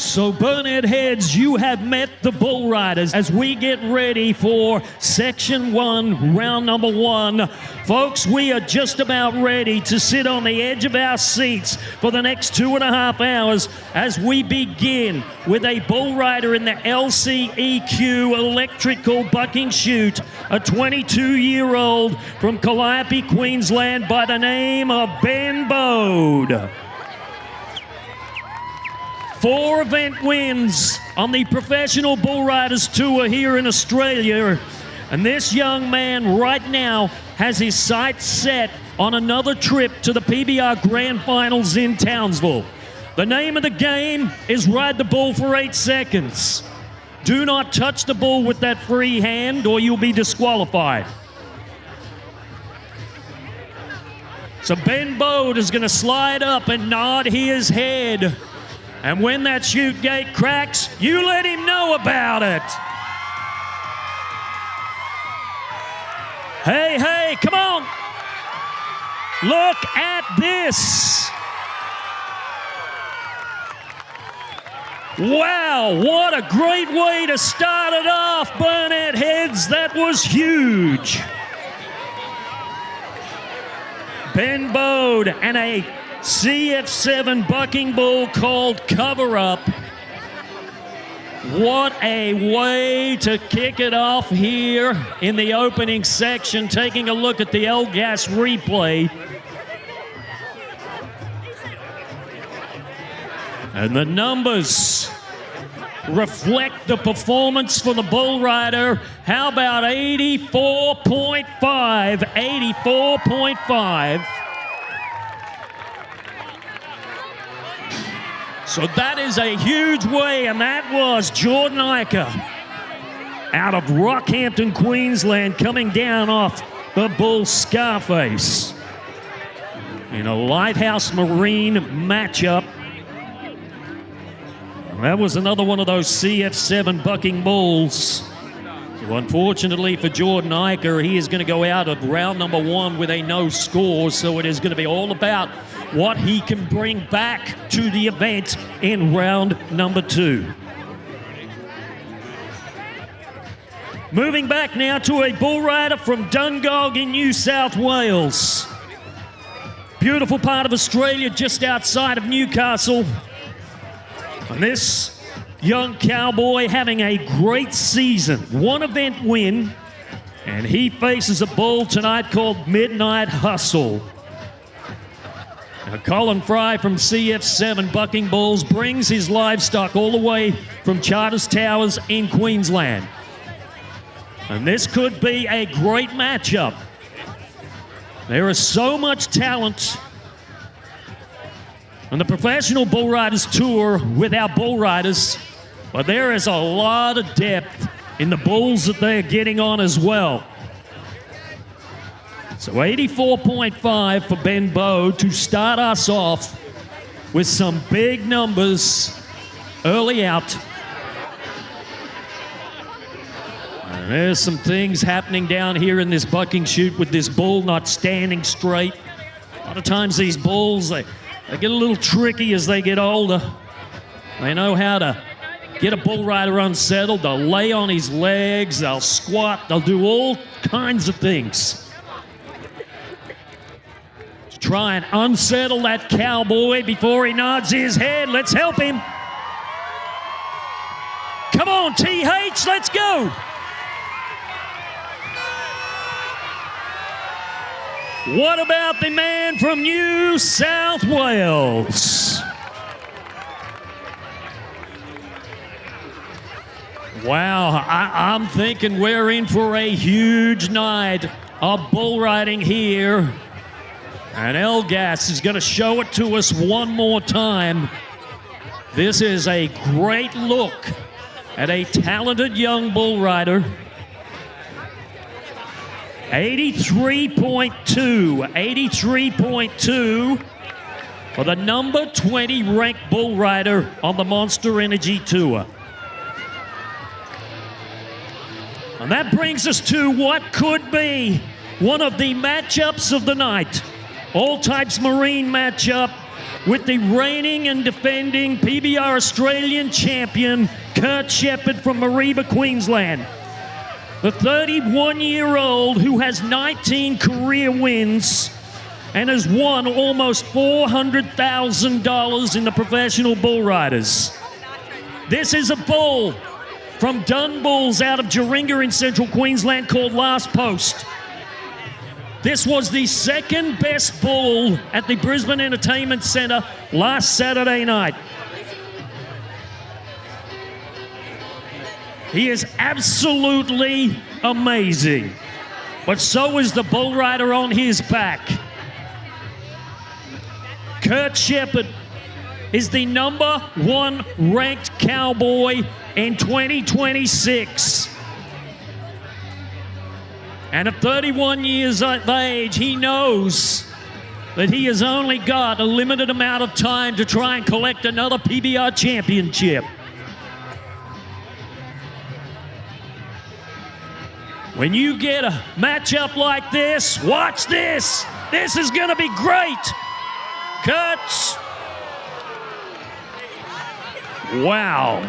So Burnett Heads, you have met the bull riders as we get ready for section 1, round number 1. Folks, we are just about ready to sit on the edge of our seats for the next 2.5 hours as we begin with a bull rider in the LCEQ electrical bucking chute, a 22-year-old from Calliope, Queensland by the name of Ben Bode. 4 event wins on the Professional Bull Riders Tour here in Australia. And this young man right now has his sights set on another trip to the PBR Grand Finals in Townsville. The name of the game is ride the bull for 8 seconds. Do not touch the bull with that free hand or you'll be disqualified. So Ben Bode is going to slide up and nod his head. And when that chute gate cracks, you let him know about it. Hey, hey, come on. Look at this. Wow, what a great way to start it off, Burnett Heads. That was huge. Ben Bode and a CF7 bucking bull called Cover Up. What a way to kick it off here in the opening section. Taking a look at the LGAS replay. And the numbers reflect the performance for the bull rider. How about 84.5? 84.5. So that is a huge way, and that was Jordan Iker out of Rockhampton, Queensland, coming down off the bull Scarface in a Lighthouse Marine matchup. That was another one of those CF7 bucking bulls. So unfortunately for Jordan Iker, he is going to go out of round number 1 with a no score, so it is going to be all about what he can bring back to the event in round number 2. Moving back now to a bull rider from Dungog in New South Wales. Beautiful part of Australia, just outside of Newcastle. And this young cowboy having a great season. 1 event win, and he faces a bull tonight called Midnight Hustle. Now, Colin Fry from CF7 Bucking Bulls brings his livestock all the way from Charters Towers in Queensland. And this could be a great matchup. There is so much talent on the Professional Bull Riders Tour with our bull riders, but there is a lot of depth in the bulls that they're getting on as well. So 84.5 for Ben Bode to start us off with some big numbers early out. And there's some things happening down here in this bucking chute with this bull not standing straight. A lot of times these bulls, they get a little tricky as they get older. They know how to get a bull rider unsettled. They'll lay on his legs, they'll squat, they'll do all kinds of things to try and unsettle that cowboy before he nods his head. Let's help him. Come on, TH, let's go. What about the man from New South Wales? Wow, I'm thinking we're in for a huge night of bull riding here. And LGAS is going to show it to us one more time. This is a great look at a talented young bull rider. 83.2 for the number 20 ranked bull rider on the Monster Energy Tour. And that brings us to what could be one of the matchups of the night. All types marine matchup with the reigning and defending PBR Australian champion, Kurt Shepherd from Mareeba, Queensland. The 31-year-old who has 19 career wins and has won almost $400,000 in the professional bull riders. This is a bull from Dun Bulls out of Jaringa in central Queensland called Last Post. This was the second best bull at the Brisbane Entertainment Centre last Saturday night. He is absolutely amazing, but so is the bull rider on his back. Kurt Shepherd is the #1 ranked cowboy in 2026. And at 31 years of age, he knows that he has only got a limited amount of time to try and collect another PBR championship. When you get a matchup like this, watch this. This is going to be great. Cuts. Wow.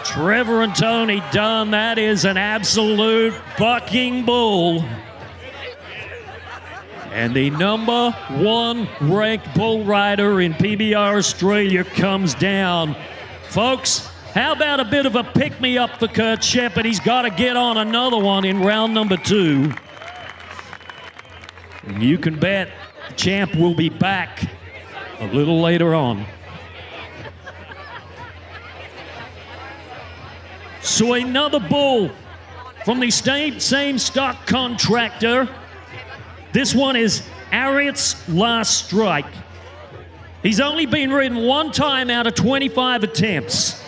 Trevor and Tony Dunn, that is an absolute bucking bull. And the #1 ranked bull rider in PBR Australia comes down. Folks, how about a bit of a pick-me-up for Kurt Shepherd? He's got to get on another one in round number 2. And you can bet the champ will be back a little later on. So another bull from the same stock contractor. This one is Ariat's Last Strike. He's only been ridden one time out of 25 attempts.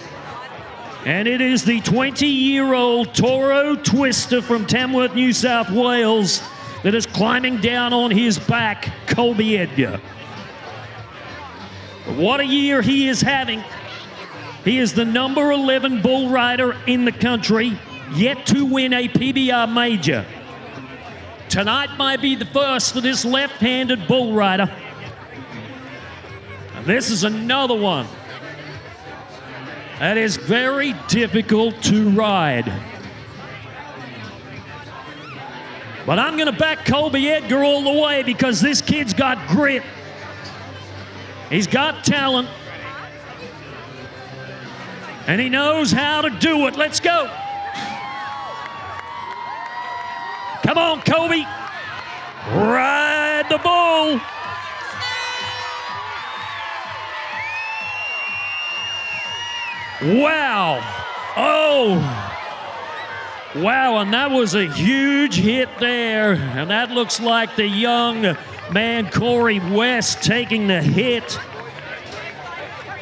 And it is the 20-year-old Toro Twister from Tamworth, New South Wales that is climbing down on his back, Colby Edgar. What a year he is having. He is the #11 bull rider in the country, yet to win a PBR major. Tonight might be the first for this left-handed bull rider. And this is another one that is very difficult to ride. But I'm going to back Colby Edgar all the way because this kid's got grit. He's got talent. And he knows how to do it. Let's go. Come on, Colby. Ride the bull. Wow. Oh. Wow, and that was a huge hit there. And that looks like the young man, Corey West, taking the hit.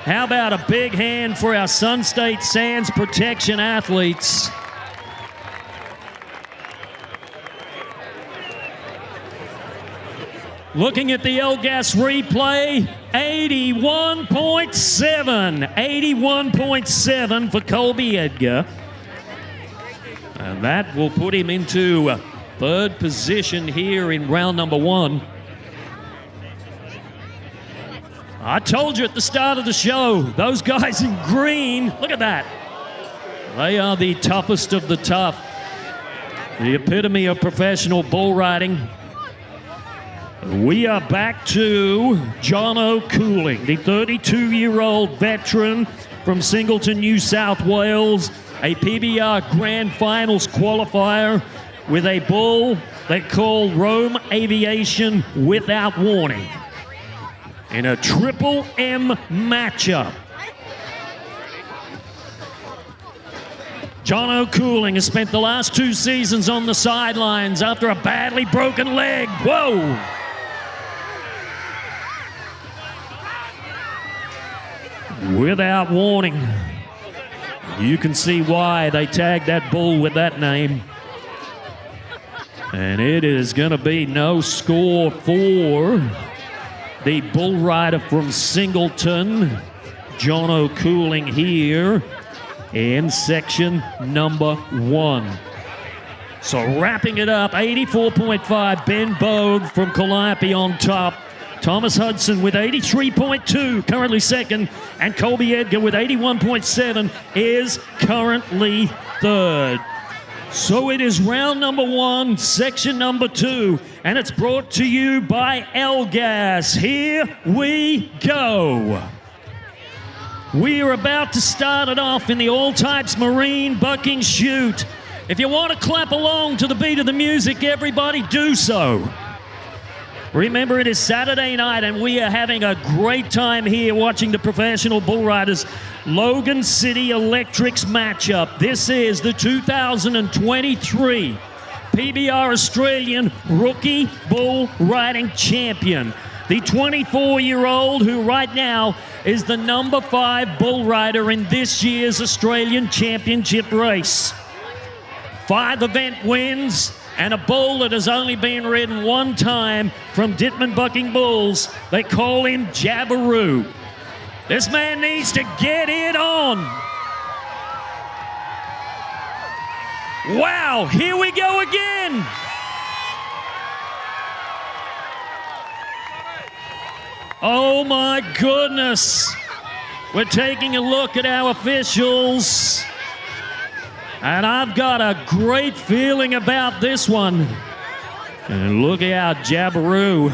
How about a big hand for our Sun State Sands Protection athletes? Looking at the Elgas replay, 81.7. 81.7 for Colby Edgar. And that will put him into third position here in round number 1. I told you at the start of the show, those guys in green, look at that. They are the toughest of the tough. The epitome of professional bull riding. We are back to John O'Cooling, the 32-year-old veteran from Singleton, New South Wales, a PBR Grand Finals qualifier with a bull they call Rome Aviation Without Warning in a Triple M matchup. John O'Cooling has spent the last 2 seasons on the sidelines after a badly broken leg. Whoa! Without Warning. You can see why they tagged that bull with that name. And it is going to be no score for the bull rider from Singleton, John O'Cooling, here in section number 1. So wrapping it up, 84.5, Ben Bogue from Calliope on top. Thomas Hudson with 83.2, currently second, and Colby Edgar with 81.7 is currently third. So it is round number 1, section number 2, and it's brought to you by Elgas. Here we go. We are about to start it off in the all types marine bucking chute. If you want to clap along to the beat of the music, everybody do so. Remember, it is Saturday night, and we are having a great time here watching the professional bull riders Logan City Electrics matchup. This is the 2023 PBR Australian Rookie Bull Riding Champion. The 24-year-old who right now is the number 5 bull rider in this year's Australian Championship race. 5 event wins, and a bull that has only been ridden one time from Dittman Bucking Bulls. They call him Jabaroo. This man needs to get it on. Wow, here we go again. Oh my goodness. We're taking a look at our officials. And I've got a great feeling about this one. And look out, Jabaroo.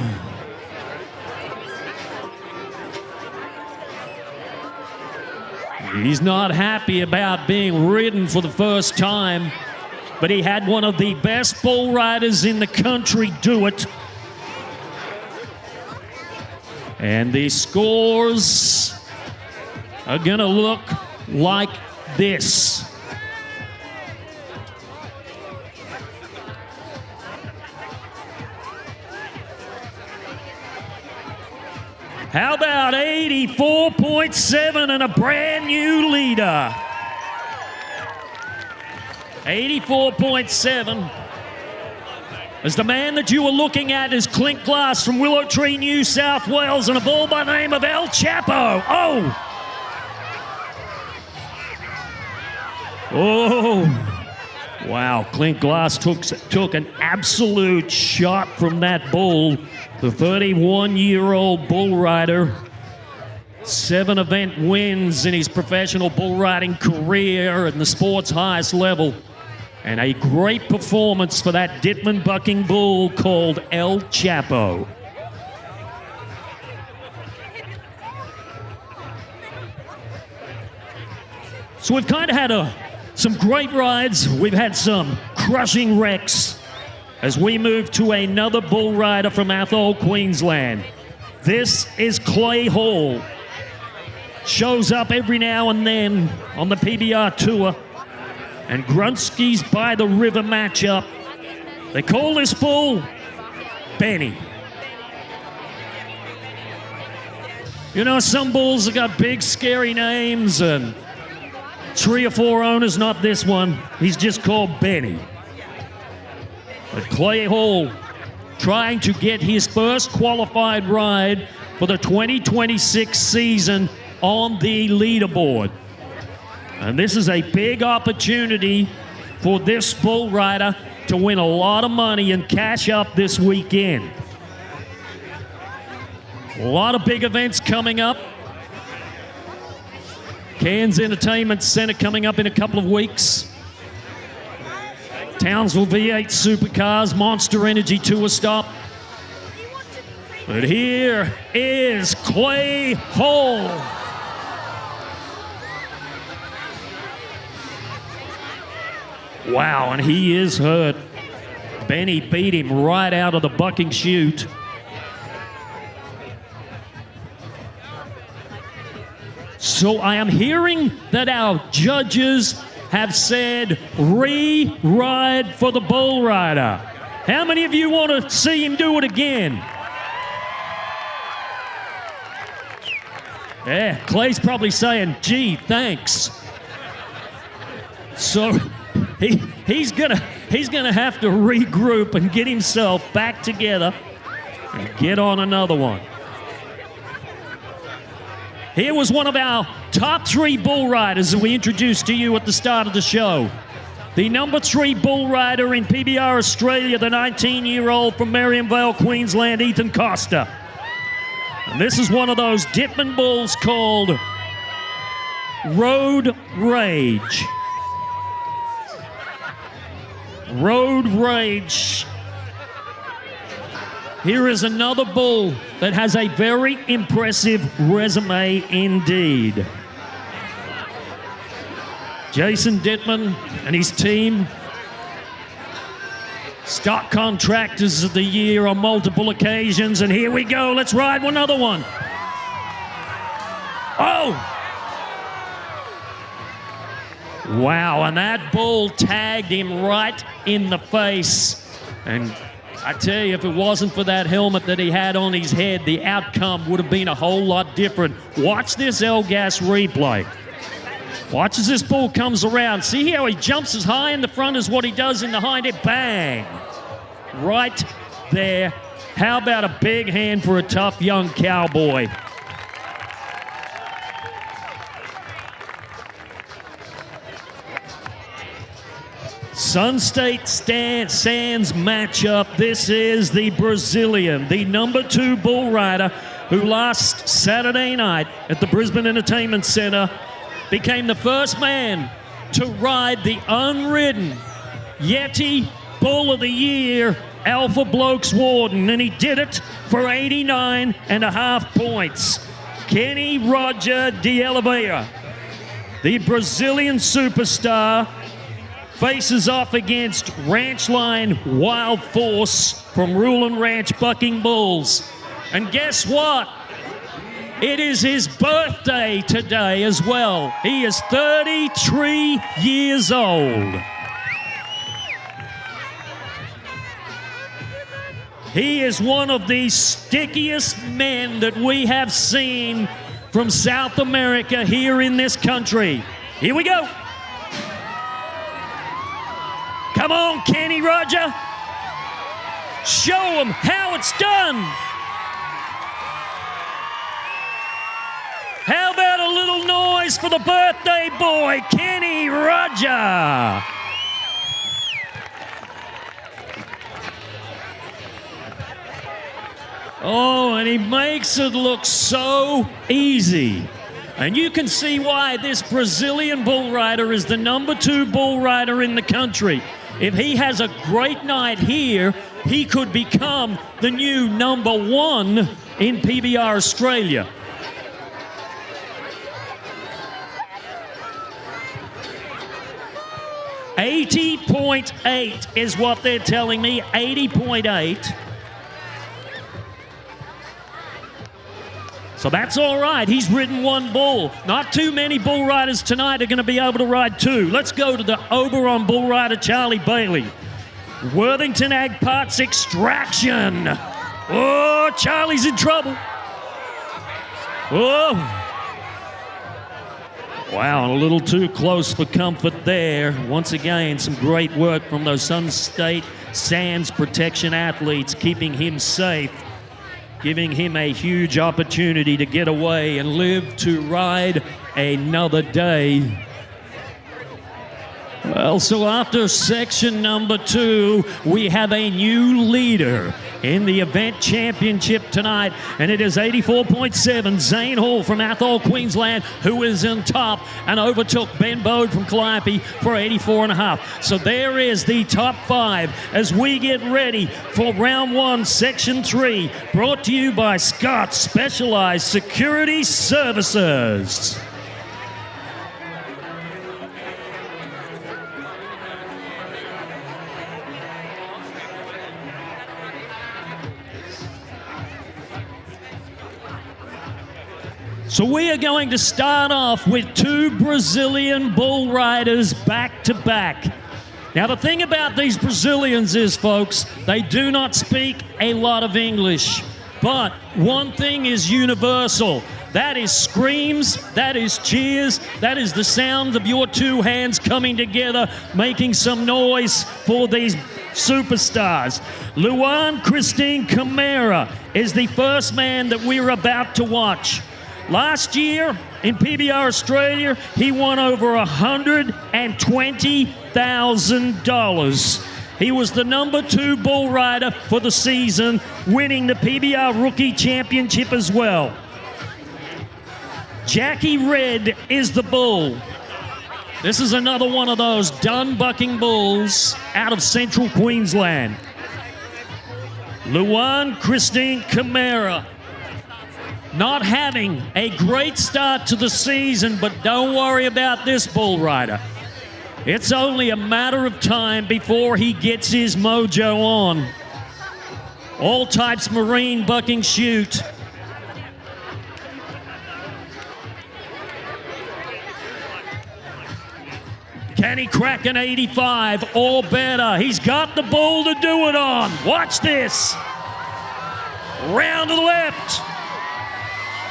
He's not happy about being ridden for the first time, but he had one of the best bull riders in the country do it. And the scores are gonna look like this. How about 84.7 and a brand new leader? 84.7. As the man that you were looking at is Clint Glass from Willow Tree, New South Wales, and a bull by the name of El Chapo. Oh, wow, Clint Glass took an absolute shot from that bull. The 31-year-old bull rider, 7 event wins in his professional bull riding career at the sport's highest level, and a great performance for that Dittman Bucking bull called El Chapo. So we've kind of had some great rides. We've had some crushing wrecks as we move to another bull rider from Athol, Queensland. This is Clay Hall. Shows up every now and then on the PBR Tour. And Grunski's by the River matchup. They call this bull Benny. You know, some bulls have got big, scary names and 3 or 4 owners, not this one. He's just called Benny. But Clay Hall trying to get his first qualified ride for the 2026 season on the leaderboard. And this is a big opportunity for this bull rider to win a lot of money and cash up this weekend. A lot of big events coming up. Cairns Entertainment Centre coming up in a couple of weeks. Townsville V8 Supercars, Monster Energy Tour stop. But here is Clay Hall. Wow, and he is hurt. Benny beat him right out of the bucking chute. So I am hearing that our judges have said re-ride for the bull rider. How many of you want to see him do it again? Yeah, Clay's probably saying, gee, thanks. So he's gonna have to regroup and get himself back together and get on another one. Here was one of our top 3 bull riders that we introduced to you at the start of the show. The number 3 bull rider in PBR Australia, the 19-year-old from Merriam Vale, Queensland, Ethan Costa. And this is one of those Dittman bulls called Road Rage. Road Rage. Here is another bull that has a very impressive resume indeed. Jason Dittman and his team, stock contractors of the year on multiple occasions, and here we go. Let's ride another one. Oh! Wow, and that bull tagged him right in the face. And I tell you, if it wasn't for that helmet that he had on his head, the outcome would have been a whole lot different. Watch this L-Gas replay. Watch as this bull comes around. See how he jumps as high in the front as what he does in the hind end? Bang! Right there. How about a big hand for a tough young cowboy? Sun State Sands matchup. This is the Brazilian, the number 2 bull rider who last Saturday night at the Brisbane Entertainment Centre became the first man to ride the unridden Yeti Bull of the Year, Alpha Blokes Warden, and he did it for 89.5 points. Kenny Roger de Oliveira, the Brazilian superstar, faces off against Ranch Line Wild Force from Rulin Ranch Bucking Bulls. And guess what? It is his birthday today as well. He is 33 years old. He is one of the stickiest men that we have seen from South America here in this country. Here we go. Come on, Kenny Roger. Show him how it's done. How about a little noise for the birthday boy, Kenny Roger? Oh, and he makes it look so easy. And you can see why this Brazilian bull rider is the number 2 bull rider in the country. If he has a great night here, he could become the new number 1 in PBR Australia. $80.8 is what they're telling me, 80.8. So that's all right. He's ridden 1 bull. Not too many bull riders tonight are going to be able to ride 2. Let's go to the Oberon bull rider, Charlie Bailey. Worthington Ag Parts Extraction. Oh, Charlie's in trouble. Oh. Wow, a little too close for comfort there. Once again, some great work from those Sun State Sands protection athletes, keeping him safe, giving him a huge opportunity to get away and live to ride another day. Well, so after section number 2, we have a new leader in the event championship tonight, and it is 84.7, Zane Hall from Athol, Queensland, who is in top and overtook Ben Bode from Calliope for 84.5. So there is the top 5 as we get ready for round 1, section 3, brought to you by Scott Specialized Security Services. So we are going to start off with 2 Brazilian bull riders back to back. Now the thing about these Brazilians is, folks, they do not speak a lot of English. But one thing is universal. That is screams, that is cheers, that is the sound of your 2 hands coming together, making some noise for these superstars. Luan Christine Camara is the first man that we're about to watch. Last year in PBR Australia, he won over $120,000. He was the number 2 bull rider for the season, winning the PBR Rookie Championship as well. Jackie Red is the bull. This is another one of those done-bucking bulls out of central Queensland. Luan Christine Camara. Not having a great start to the season, but don't worry about this bull rider. It's only a matter of time before he gets his mojo on. All types marine bucking shoot. Can he crack an 85 or better? He's got the bull to do it on. Watch this. Round to the left.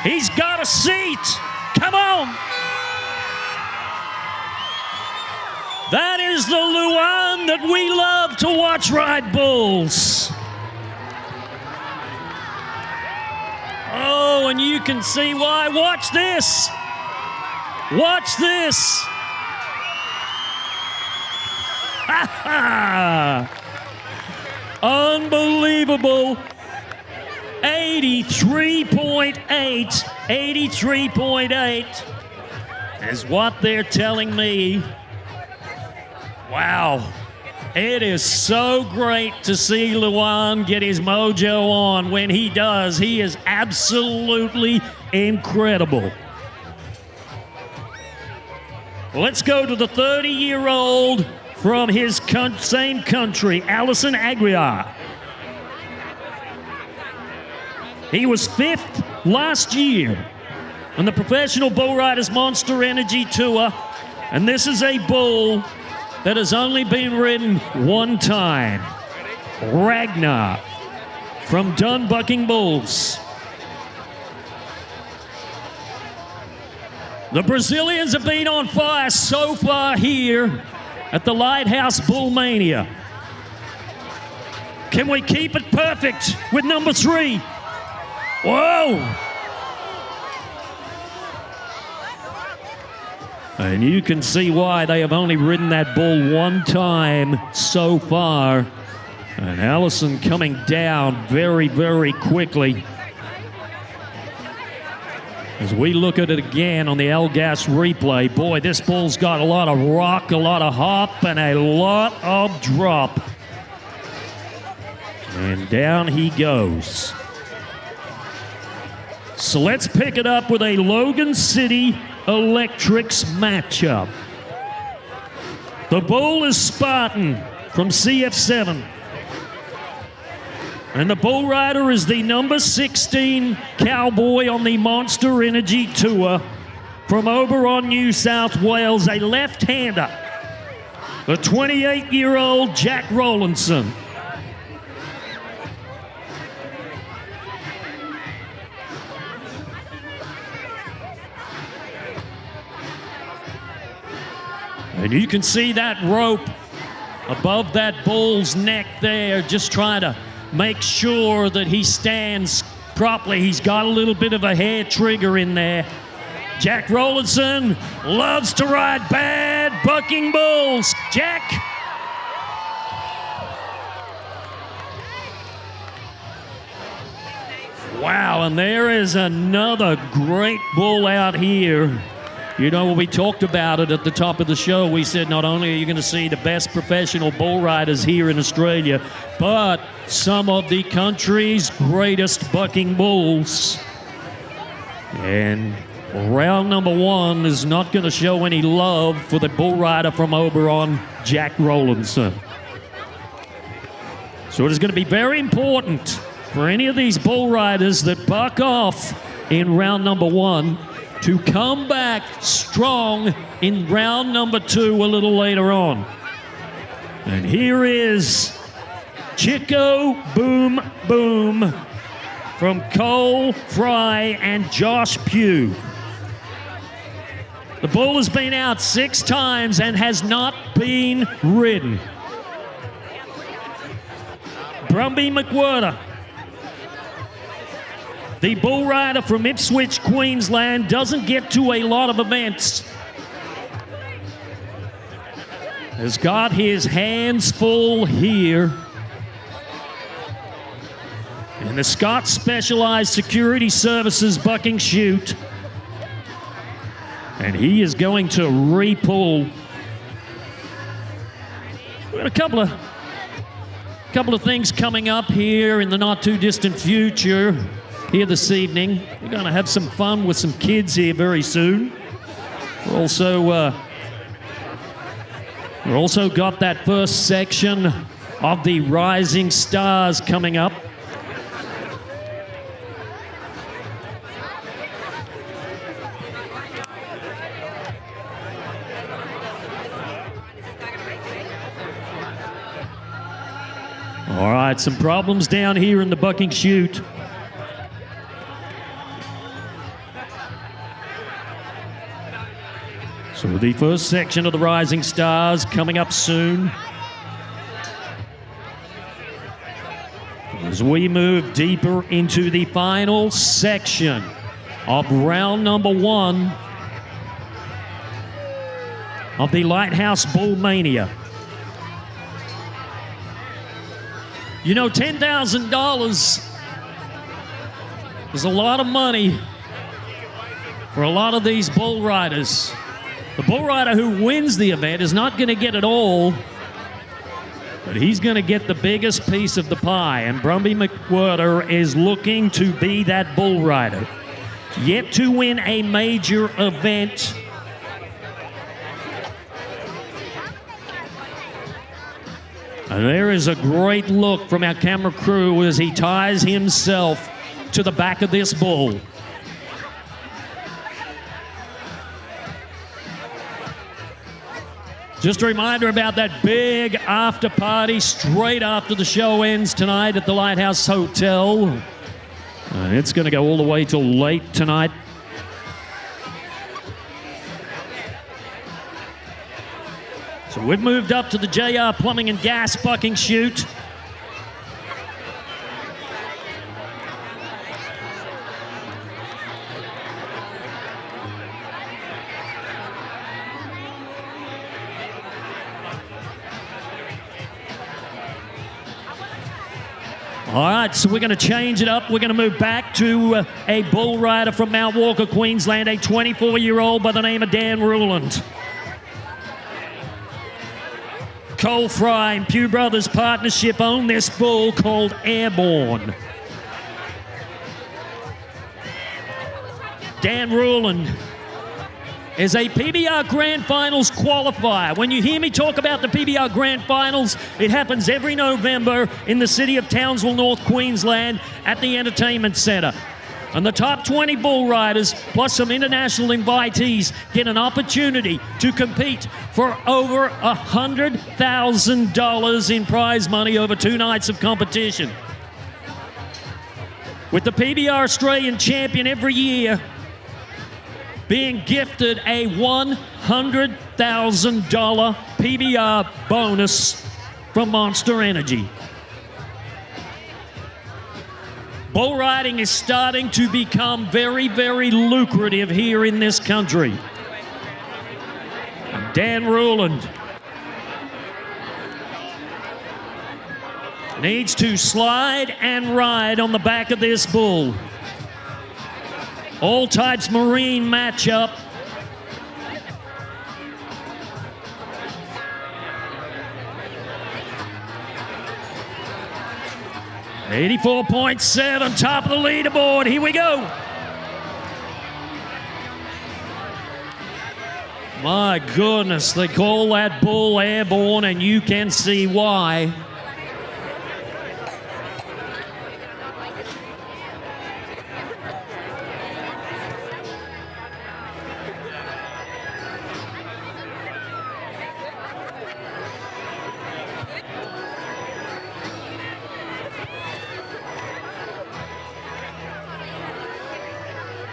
He's got a seat. Come on. That is the Luan that we love to watch ride bulls. Oh, and you can see why. Watch this. Watch this. Ha ha! Unbelievable. 83.8 is what they're telling me. Wow. It is so great to see Luan get his mojo on. When he does, he is absolutely incredible. Let's go to the 30-year-old from his same country, Allison Aguiar. He was 5th last year on the Professional Bull Riders Monster Energy Tour, and this is a bull that has only been ridden one time. Ragnar from Done Bucking Bulls. The Brazilians have been on fire so far here at the Lighthouse Bullmania. Can we keep it perfect with number 3? Whoa! And you can see why they have only ridden that bull one time so far. And Allison coming down very, very quickly. As we look at it again on the Elgas replay, boy, this bull's got a lot of rock, a lot of hop, and a lot of drop. And down he goes. So let's pick it up with a Logan City Electrics matchup. The bull is Spartan from CF7. And the bull rider is the number 16 Cowboy on the Monster Energy Tour from Oberon, New South Wales, a left-hander. The 28-year-old Jack Rowlandson. And you can see that rope above that bull's neck there, just trying to make sure that he stands properly. He's got a little bit of a hair trigger in there. Jack Rowlandson loves to ride bad bucking bulls. Jack. Wow, and there is another great bull out here. You know, we talked about it at the top of the show. We said not only are you going to see the best professional bull riders here in Australia, but some of the country's greatest bucking bulls. And round number 1 is not going to show any love for the bull rider from Oberon, Jack Rowlandson. So it is going to be very important for any of these bull riders that buck off in round number 1 to come back strong in round number 2 a little later on. And here is Chico Boom Boom from Cole Fry and Josh Pugh. The bull has been out 6 times and has not been ridden. Brumby McWhirter, the bull rider from Ipswich, Queensland, doesn't get to a lot of events. has got his hands full here in the Scott Specialized Security Services bucking chute. And he is going to re-pull. We've got a couple of things coming up here in the not too distant future here this evening. We're going to have some fun with some kids here very soon. We're also got that first section of the Rising Stars coming up. All right, some problems down here in the bucking chute. So the first section of the Rising Stars coming up soon. As we move deeper into the final section of round number 1 of the Lighthouse Bull Mania. You know, $10,000 is a lot of money for a lot of these bull riders. The bull rider who wins the event is not going to get it all, but he's going to get the biggest piece of the pie. And Brumby McWhirter is looking to be that bull rider. Yet to win a major event. And there is a great look from our camera crew as he ties himself to the back of this bull. Just a reminder about that big after party straight after the show ends tonight at the Lighthouse Hotel. And it's going to go all the way till late tonight. So we've moved up to the JR Plumbing and Gas bucking chute. All right, so we're going to change it up. We're going to move back to a bull rider from Mount Walker, Queensland, a 24-year-old by the name of Dan Ruland. Cole Fry and Pew Brothers Partnership own this bull called Airborne. Dan Ruland is a PBR Grand Finals qualifier. When you hear me talk about the PBR Grand Finals, it happens every November in the city of Townsville, North Queensland at the Entertainment Centre. And the top 20 bull riders, plus some international invitees, get an opportunity to compete for over $100,000 in prize money over 2 nights of competition. With the PBR Australian champion every year being gifted a $100,000 PBR bonus from Monster Energy. Bull riding is starting to become very, very lucrative here in this country. And Dan Ruland needs to slide and ride on the back of this bull. All types marine matchup. $84.7, top of the leaderboard. Here we go. My goodness, they call that bull Airborne, and you can see why.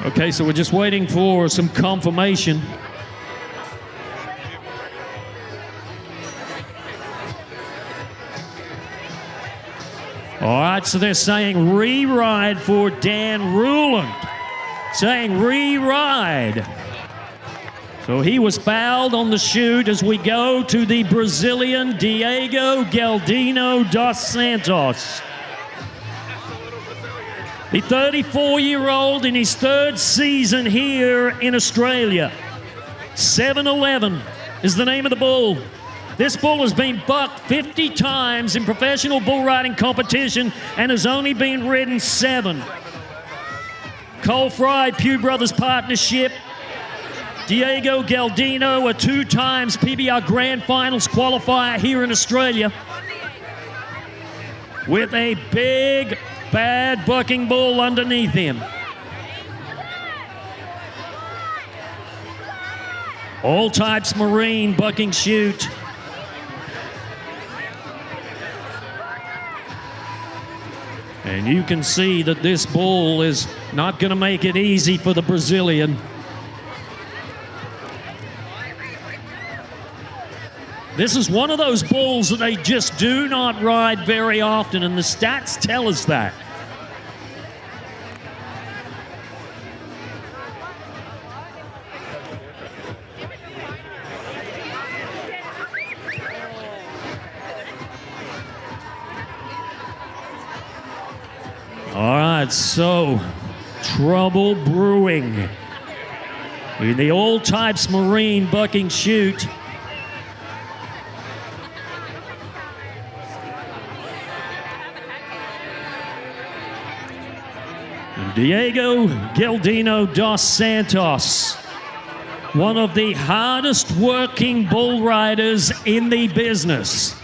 Okay, so we're just waiting for some confirmation. All right, so they're saying re-ride for Dan Ruland. Saying re-ride. So he was fouled on the shoot as we go to the Brazilian Diego Galdino dos Santos. The 34-year-old in his third season here in Australia. 7-11 is the name of the bull. This bull has been bucked 50 times in professional bull riding competition and has only been ridden 7. Cole Fry, Pew Brothers Partnership. Diego Galdino, a 2 times PBR Grand Finals qualifier here in Australia, with a big, bad bucking bull underneath him. All types marine bucking chute. And you can see that this bull is not going to make it easy for the Brazilian. This is one of those bulls that they just do not ride very often, and the stats tell us that. All right, so trouble brewing in the all types marine bucking chute. Diego Galdino dos Santos, one of the hardest working bull riders in the business.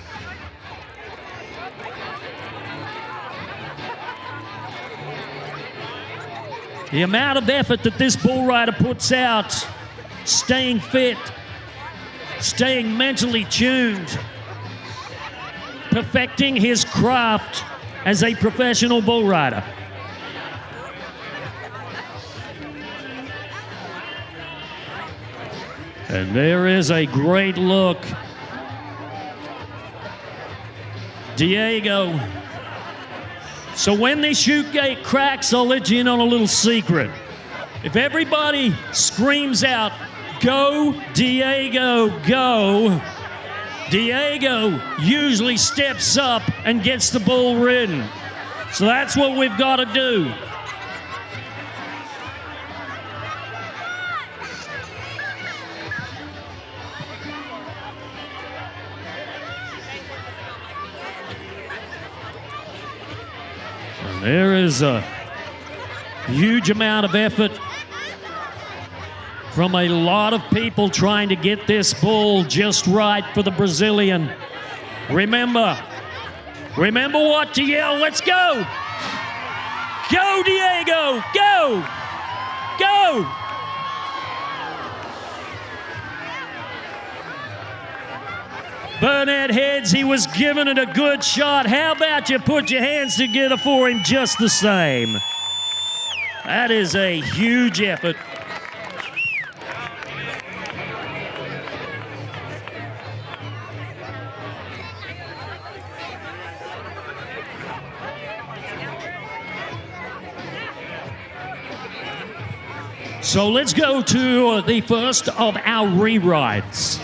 The amount of effort that this bull rider puts out, staying fit, staying mentally tuned, perfecting his craft as a professional bull rider. And there is a great look. Diego. So when the chute gate cracks, I'll let you in on a little secret. If everybody screams out, "Go, Diego, go," Diego usually steps up and gets the bull ridden. So that's what we've got to do. There is a huge amount of effort from a lot of people trying to get this bull just right for the Brazilian. Remember what to yell. Let's go. Go, Diego. Go. Go. Burnett Heads, he was giving it a good shot. How about you put your hands together for him just the same? That is a huge effort. So let's go to the first of our re-rides.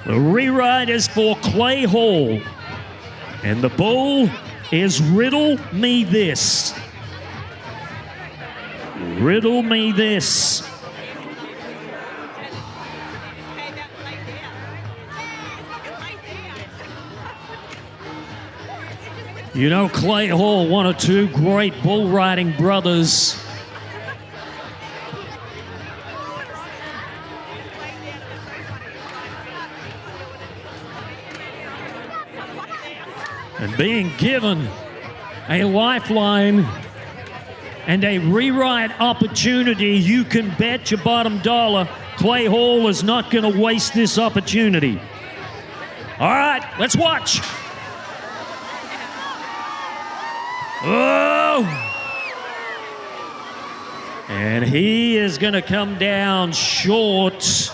The re-ride is for Clay Hall, and the bull is Riddle Me This. Riddle Me This. You know, Clay Hall, one or two great bull riding brothers. And being given a lifeline and a rewrite opportunity, you can bet your bottom dollar Clay Hall is not going to waste this opportunity. All right, let's watch. Oh! And he is going to come down short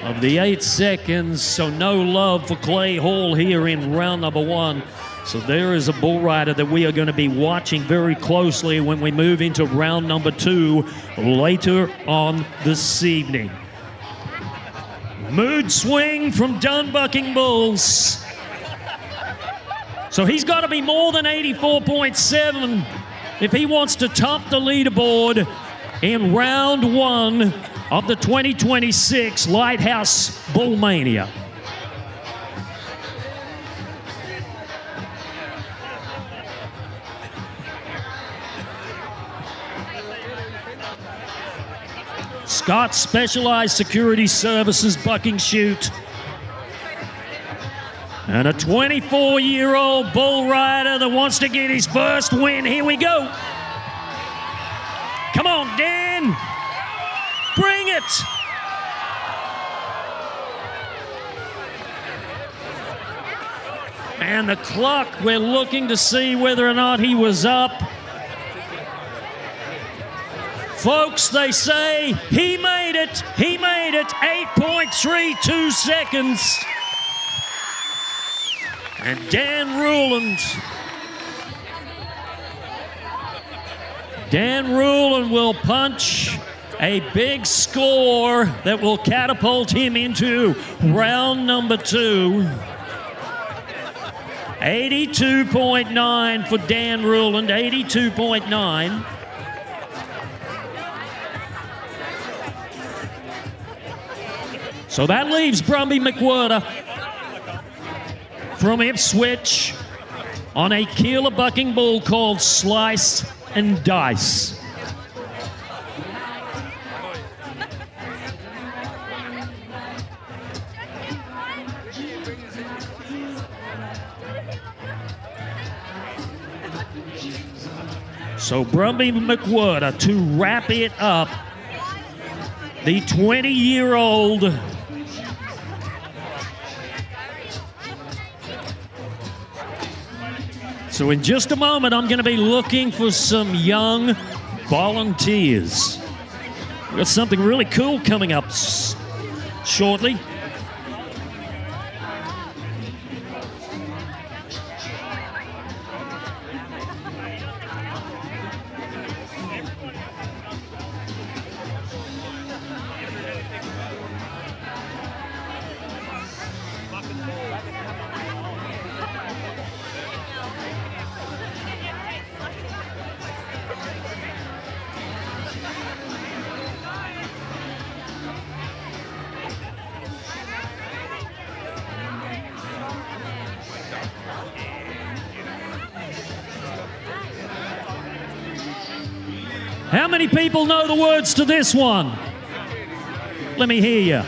of the 8 seconds, so no love for Clay Hall here in round number 1. So there is a bull rider that we are going to be watching very closely when we move into round number 2 later on this evening. Mood swing from Dunbucking Bulls. So he's got to be more than 84.7 if he wants to top the leaderboard in round one of the 2026 Lighthouse Bullmania. Scott Specialized Security Services bucking chute. And a 24-year-old bull rider that wants to get his first win. Here we go. Come on, Dan. Bring it. And the clock, we're looking to see whether or not he was up. Folks, they say he made it. He made it. 8.32 seconds. And Dan Ruland will punch a big score that will catapult him into round number 2. 82.9 for Dan Ruland, 82.9. So that leaves Brumby McWhirter from Ipswich on a Keeler bucking bull called Slice and Dice. So Brumby McWhirter to wrap it up, the 20-year-old So in just a moment, I'm going to be looking for some young volunteers. We've got something really cool coming up shortly. How many people know the words to this one? Let me hear you.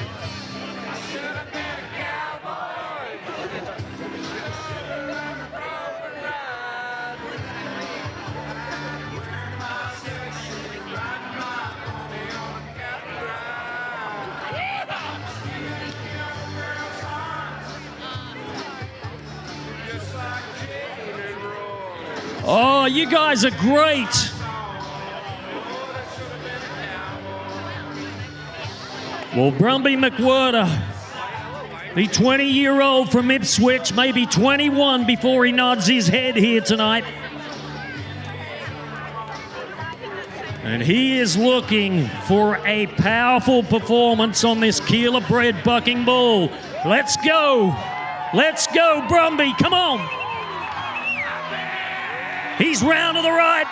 Oh, you guys are great. Well, Brumby McWhirter, the 20-year-old from Ipswich, may be 21 before he nods his head here tonight. And he is looking for a powerful performance on this Keeler-bred bucking bull. Let's go. Let's go, Brumby. Come on. He's round to the right.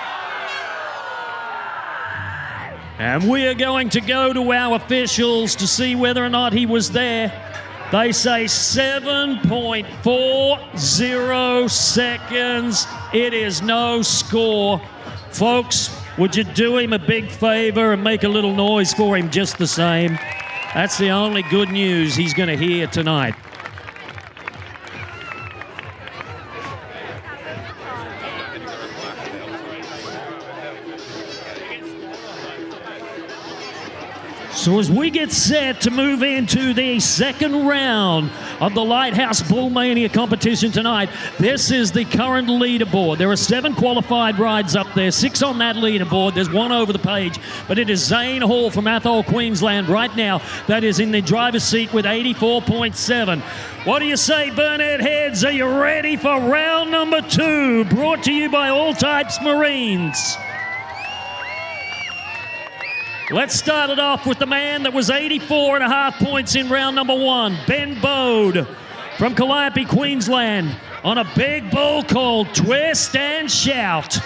And we are going to go to our officials to see whether or not he was there. They say 7.40 seconds. It is no score. Folks, would you do him a big favor and make a little noise for him just the same? That's the only good news he's going to hear tonight. So as we get set to move into the second round of the Lighthouse Bullmania competition tonight, this is the current leaderboard. There are 7 qualified rides up there, 6 on that leaderboard. There's 1 over the page, but it is Zane Hall from Athol, Queensland right now that is in the driver's seat with 84.7. What do you say, Burnett Heads? Are you ready for round number 2? Brought to you by All Types Marines. Let's start it off with the man that was 84.5 points in round number 1, Ben Bode from Calliope, Queensland, on a big bull called Twist and Shout.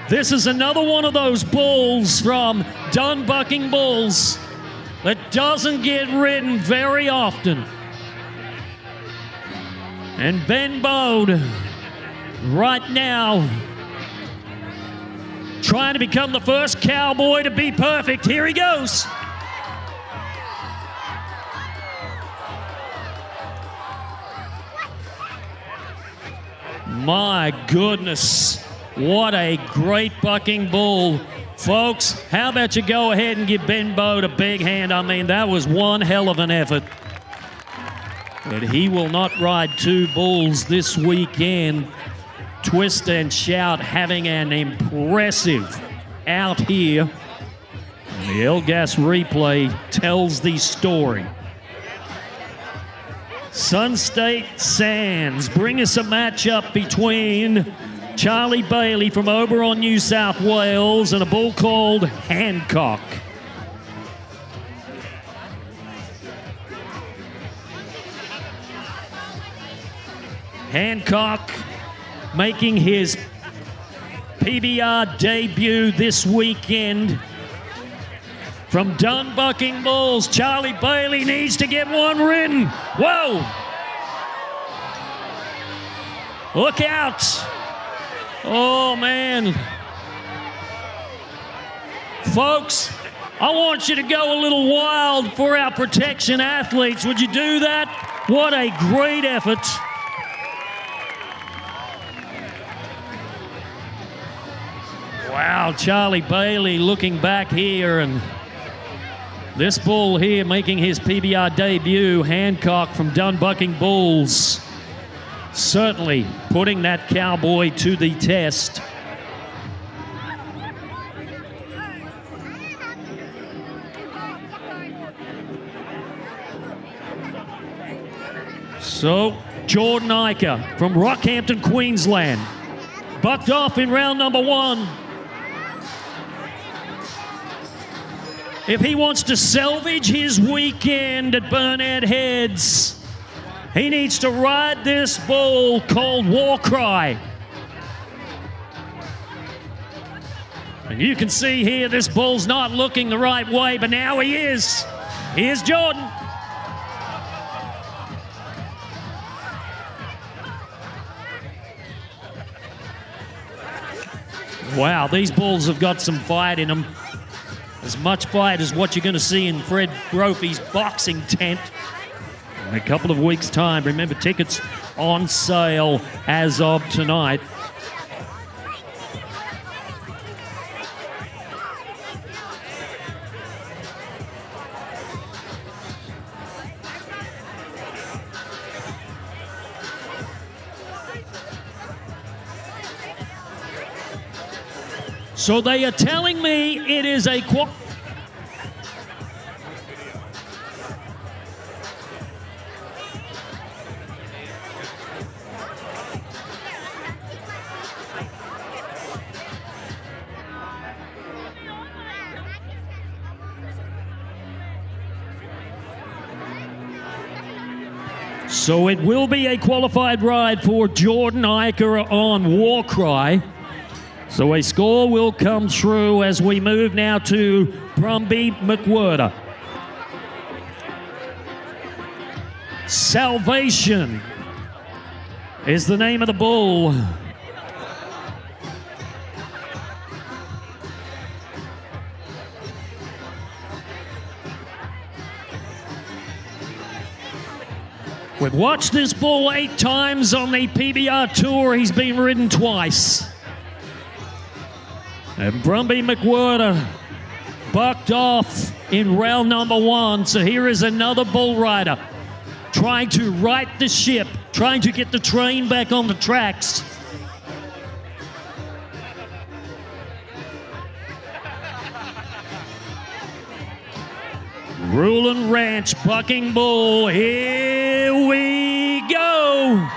This is another one of those bulls from Dunbucking Bulls that doesn't get ridden very often. And Ben Bode, right now, trying to become the first cowboy to be perfect. Here he goes. My goodness, what a great bucking bull. Folks, how about you go ahead and give Ben Bode a big hand? I mean, that was one hell of an effort. But he will not ride 2 bulls this weekend. Twist and Shout having an impressive out here. And the Elgas replay tells the story. Sunstate Sands bring us a matchup between Charlie Bailey from Oberon, New South Wales, and a bull called Hancock. Hancock making his PBR debut this weekend from Dunbucking Bulls. Charlie Bailey needs to get one ridden. Whoa! Look out! Oh, man. Folks, I want you to go a little wild for our protection athletes. Would you do that? What a great effort. Wow, Charlie Bailey looking back here, and this bull here making his PBR debut, Hancock from Dunbucking Bulls, certainly putting that cowboy to the test. So, Jordan Iker from Rockhampton, Queensland, bucked off in round number 1. If he wants to salvage his weekend at Burnett Heads, he needs to ride this bull called Warcry. And you can see here, this bull's not looking the right way, but now he is. Here's Jordan. Wow, these bulls have got some fight in them. As much fight as what you're going to see in Fred Brophy's boxing tent in a couple of weeks' time. Remember, tickets on sale as of tonight. So they are telling me it is a So it will be a qualified ride for Jordan Iker on Warcry. So a score will come through as we move now to Brumby McWhirter. Salvation is the name of the bull. We've watched this bull 8 times on the PBR Tour. He's been ridden twice. And Brumby McWhirter bucked off in round number 1. So here is another bull rider trying to right the ship, trying to get the train back on the tracks. Rulin Ranch, bucking bull, here we go.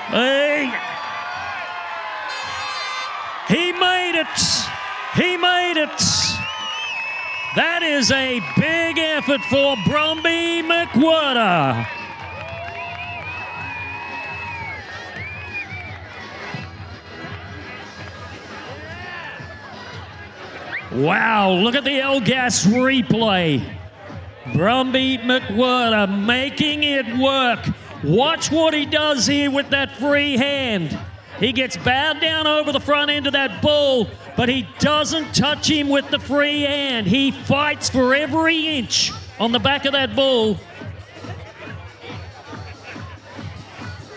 Hey. it. That is a big effort for Brumby McWhirter. Wow, look at the Elgas replay. Brumby McWhirter making it work. Watch what he does here with that free hand. He gets bowed down over the front end of that bull, but he doesn't touch him with the free hand. He fights for every inch on the back of that bull.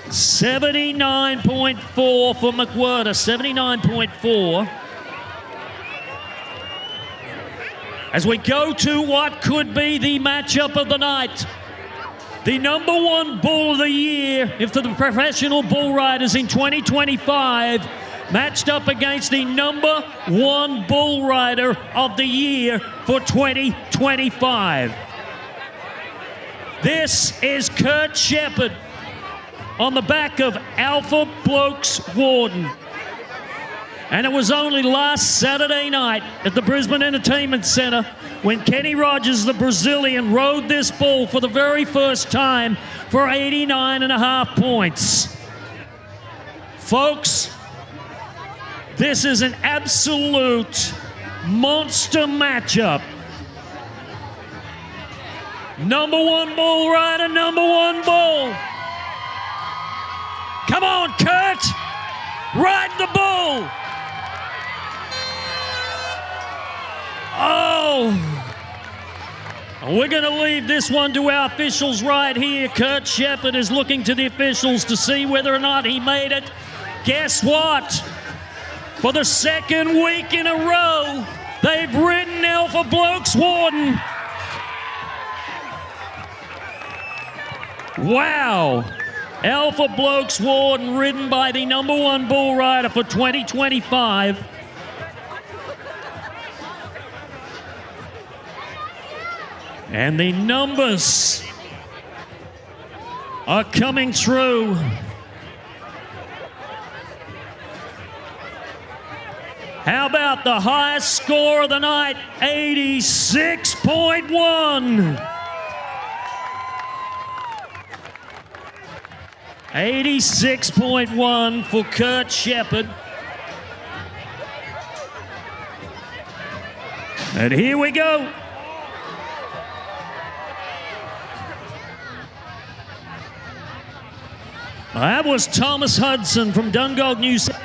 79.4 for McWhirter, 79.4. As we go to what could be the matchup of the night. The number one bull of the year, if the professional bull riders in 2025, matched up against the number one bull rider of the year for 2025. This is Kurt Shepherd on the back of Alpha Blokes Warden. And it was only last Saturday night at the Brisbane Entertainment Centre when Kenny Rogers, the Brazilian, rode this bull for the very first time for 89.5 points. Folks, this is an absolute monster matchup. Number one bull rider, number one bull. Come on, Kurt, ride the bull. Oh, we're going to leave this one to our officials right here. Kurt Shepherd is looking to the officials to see whether or not he made it. Guess what? For the second week in a row, they've ridden Alpha Blokes Warden. Wow. Alpha Blokes Warden ridden by the number one bull rider for 2025. And the numbers are coming through. How about the highest score of the night? 86.1. 86.1 for Kurt Shepherd. And here we go. That was Thomas Hudson from Dungog, New South.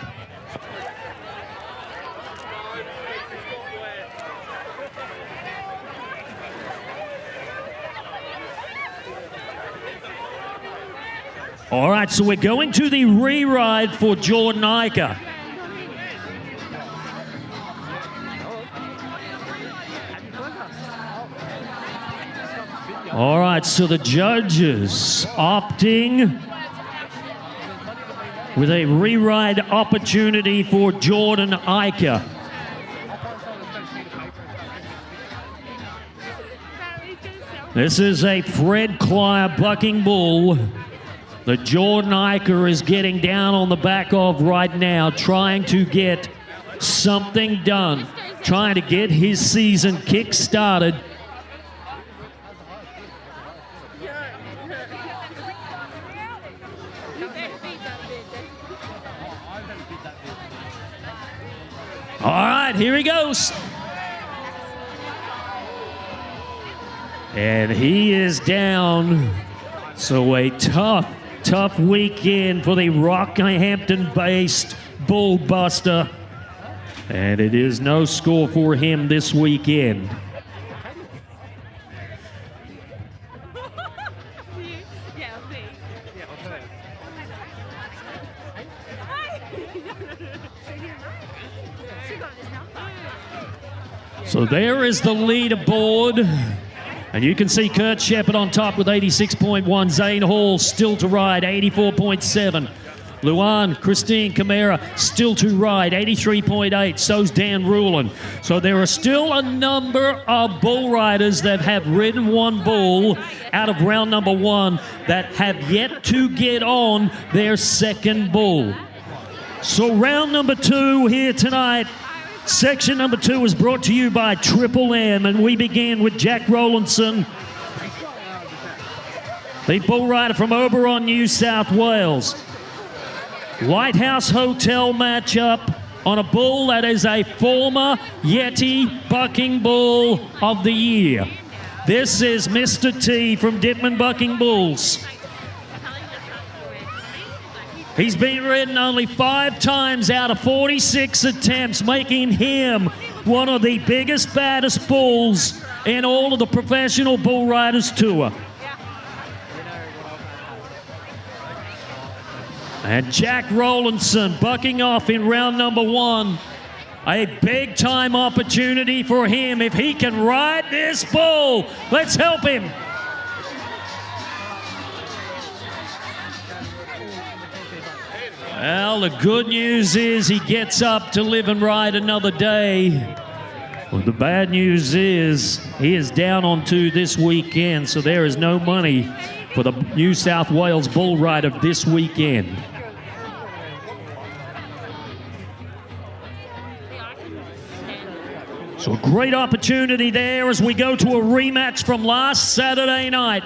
All right, so we're going to the re-ride for Jordan Iker. All right, so the judges opting with a re-ride opportunity for Jordan Iker. This is a Fred Clyer bucking bull that Jordan Iker is getting down on the back of right now, trying to get something done, trying to get his season kick-started. All right, here he goes. And he is down. So a tough weekend for the Rockhampton-based Bullbuster. And it is no score for him this weekend. So there is the leaderboard. And you can see Kurt Shepherd on top with 86.1. Zane Hall still to ride, 84.7. Luan, Christine Camara still to ride, 83.8. So's Dan Rulin. So there are still a number of bull riders that have ridden one bull out of round number one that have yet to get on their second bull. So round number two here tonight. Section number 2 is brought to you by Triple M, and we begin with Jack Rowlandson, the bull rider from Oberon, New South Wales. Lighthouse Hotel matchup on a bull that is a former Yeti Bucking Bull of the Year. This is Mr. T from Dittman Bucking Bulls. He's been ridden only 5 times out of 46 attempts, making him one of the biggest, baddest bulls in all of the professional bull riders tour. And Jack Rowlandson bucking off in round number 1. A big-time opportunity for him if he can ride this bull. Let's help him. Well, the good news is he gets up to live and ride another day. Well, the bad news is he is down on 2 this weekend, so there is no money for the New South Wales bull rider this weekend. So a great opportunity there as we go to a rematch from last Saturday night.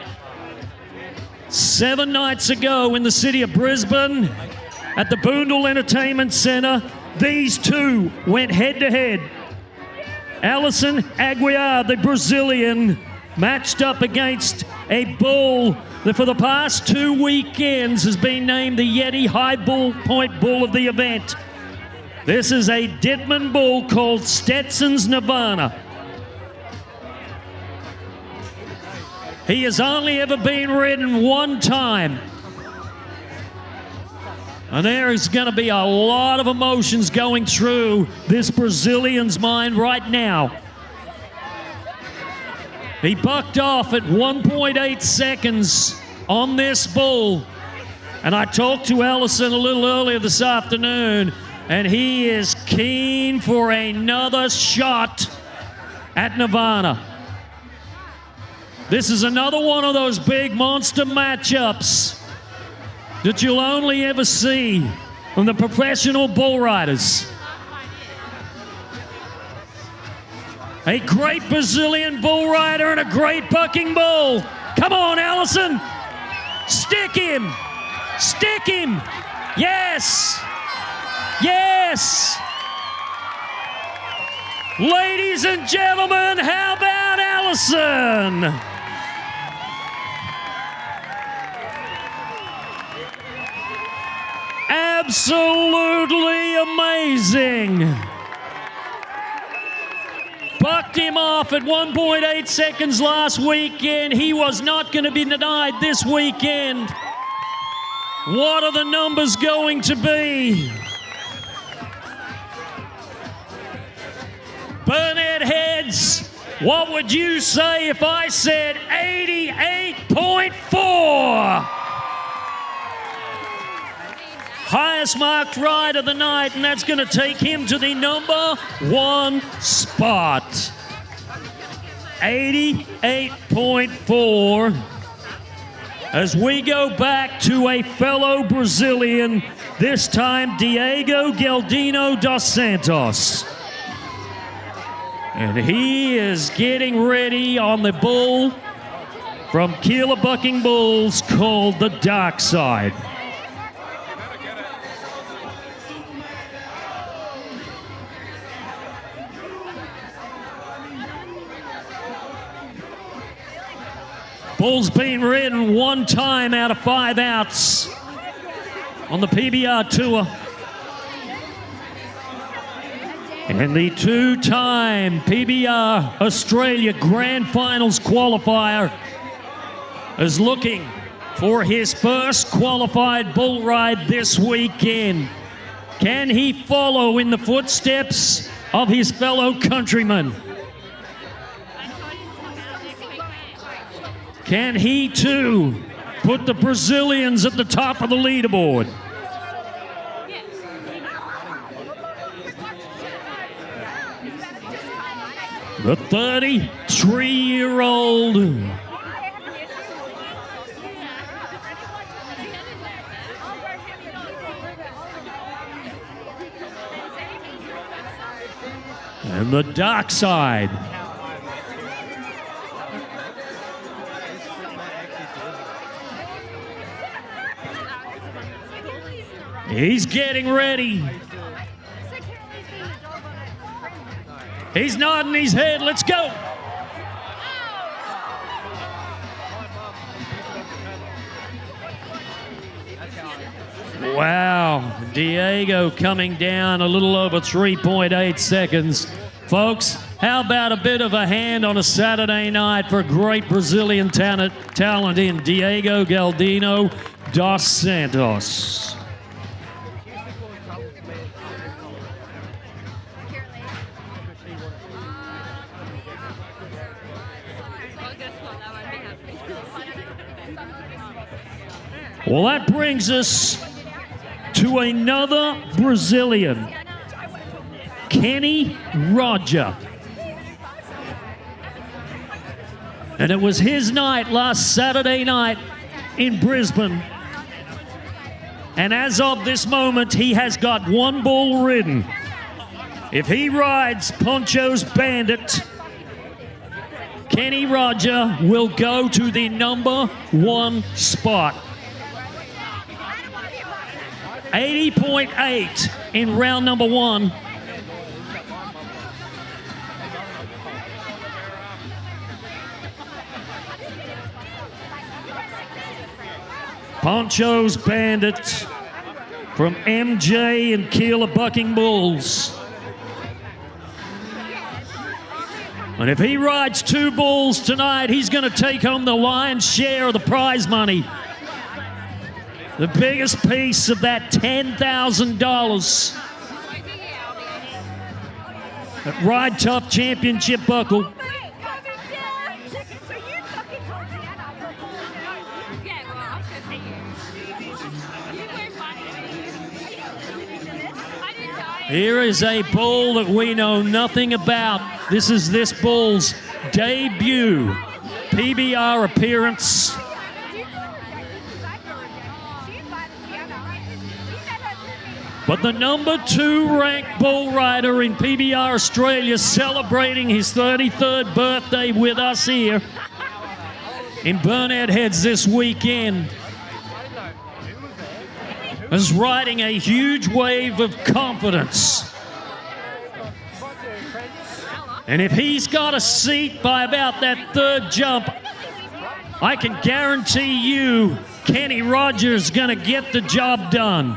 7 nights ago in the city of Brisbane at the Boondall Entertainment Centre, these two went head-to-head. Alison Aguiar, the Brazilian, matched up against a bull that for the past 2 weekends has been named the Yeti High Bull Point Bull of the event. This is a Dittman bull called Stetson's Nirvana. He has only ever been ridden 1 time. And there is going to be a lot of emotions going through this Brazilian's mind right now. He bucked off at 1.8 seconds on this bull. And I talked to Allison a little earlier this afternoon, and he is keen for another shot at Nirvana. This is another one of those big monster matchups that you'll only ever see from the professional bull riders. A great Brazilian bull rider and a great bucking bull. Come on, Allison. Stick him. Stick him. Yes. Yes! Ladies and gentlemen, how about Allison? Absolutely amazing. Bucked him off at 1.8 seconds last weekend. He was not going to be denied this weekend. What are the numbers going to be? Burnett Heads, what would you say if I said 88.4? Highest marked ride of the night, and that's going to take him to the number 1 spot. 88.4. As we go back to a fellow Brazilian, this time Diego Galdino dos Santos. And he is getting ready on the bull from Keeler Bucking Bulls called the Dark Side. Bull's been ridden 1 time out of 5 outs on the PBR Tour. And the 2-time PBR Australia Grand Finals qualifier is looking for his first qualified bull ride this weekend. Can he follow in the footsteps of his fellow countrymen? Can he too put the Brazilians at the top of the leaderboard? The 33-year-old And the dark side. He's getting ready. He's nodding his head. Let's go. Wow, Diego coming down a little over 3.8 seconds. Folks, how about a bit of a hand on a Saturday night for great Brazilian talent in Diego Galdino dos Santos. Well, that brings us to another Brazilian, Kenny Roger. And it was his night last Saturday night in Brisbane. And as of this moment, he has got one bull ridden. If he rides Poncho's Bandit, Kenny Roger will go to the #1 spot. 80.8 in round number 1. Poncho's Bandit from MJ and Keeler Bucking Bulls. And if he rides 2 bulls tonight, he's going to take home the lion's share of the prize money. The biggest piece of that $10,000. That Ride Tough Championship buckle. Here is a bull that we know nothing about. This is this bull's debut PBR appearance. But the #2 ranked bull rider in PBR Australia, celebrating his 33rd birthday with us here in Burnett Heads this weekend, is riding a huge wave of confidence. And if he's got a seat by about that 3rd jump, I can guarantee you Kenny Rogers is going to get the job done.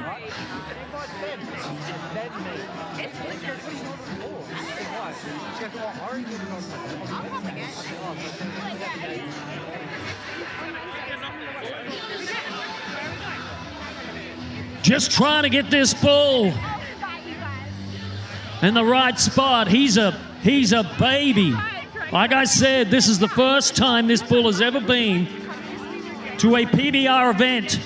Just trying to get this bull in the right spot. He's a baby. Like I said, this is the first time this bull has ever been to a PBR event.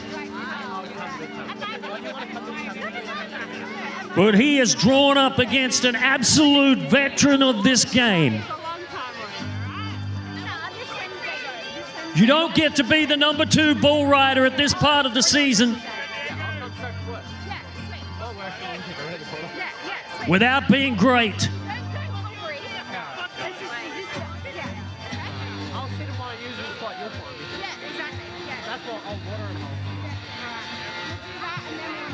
But he is drawn up against an absolute veteran of this game. You don't get to be the #2 bull rider at this part of the season without being great.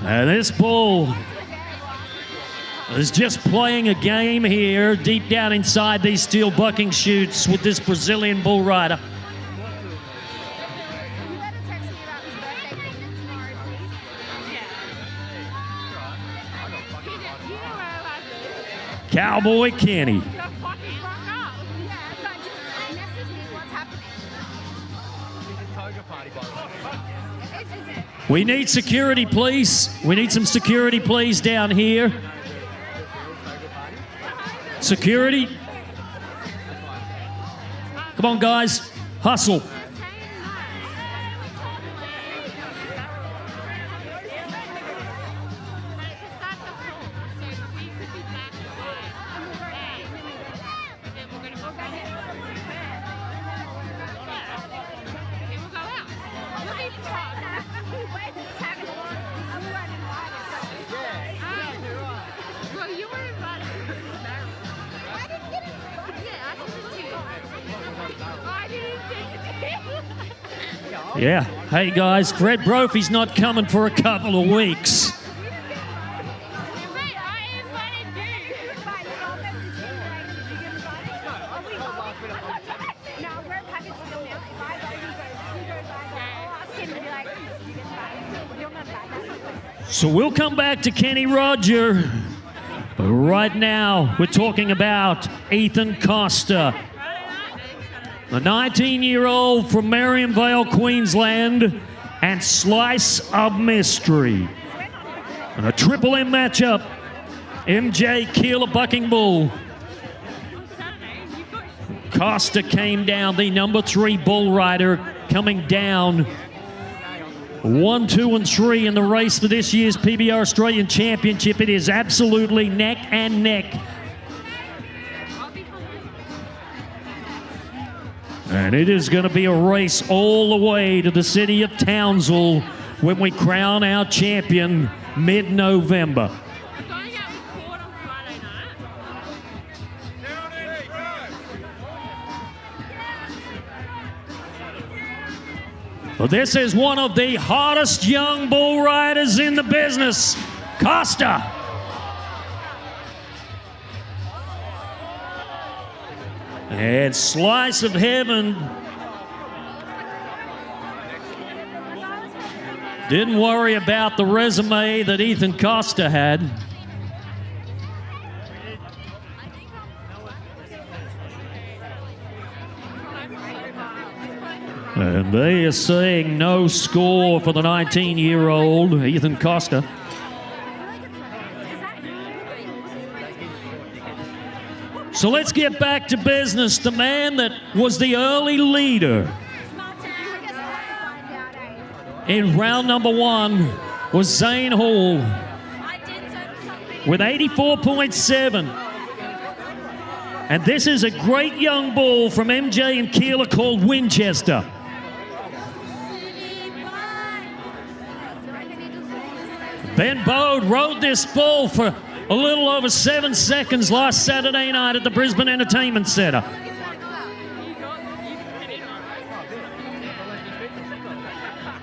And this bull is just playing a game here deep down inside these steel bucking chutes with this Brazilian bull rider. Cowboy Kenny. We need security, please. We need some security, please, down here. Security. Come on, guys. Hustle. Yeah. Hey, guys, Fred Brophy's not coming for a couple of weeks. So we'll come back to Kenny Roger. But right now, we're talking about Ethan Costa, the 19-year-old from Marionvale, Queensland, and Slice of Mystery. And a Triple M matchup, MJ Keeler Bucking Bull. Costa came down, the number 3 bull rider, coming down 1, 2, and 3 in the race for this year's PBR Australian Championship. It is absolutely neck and neck. And it is going to be a race all the way to the city of Townsville when we crown our champion mid-November. Well, this is one of the hottest young bull riders in the business, Costa. And Slice of Heaven didn't worry about the resume that Ethan Costa had. And they are saying no score for the 19-year-old Ethan Costa. So let's get back to business. The man that was the early leader in round number 1 was Zane Hall with 84.7. And this is a great young bull from MJ and Keeler called Winchester. Ben Bode rode this bull for a little over 7 seconds last Saturday night at the Brisbane Entertainment Centre.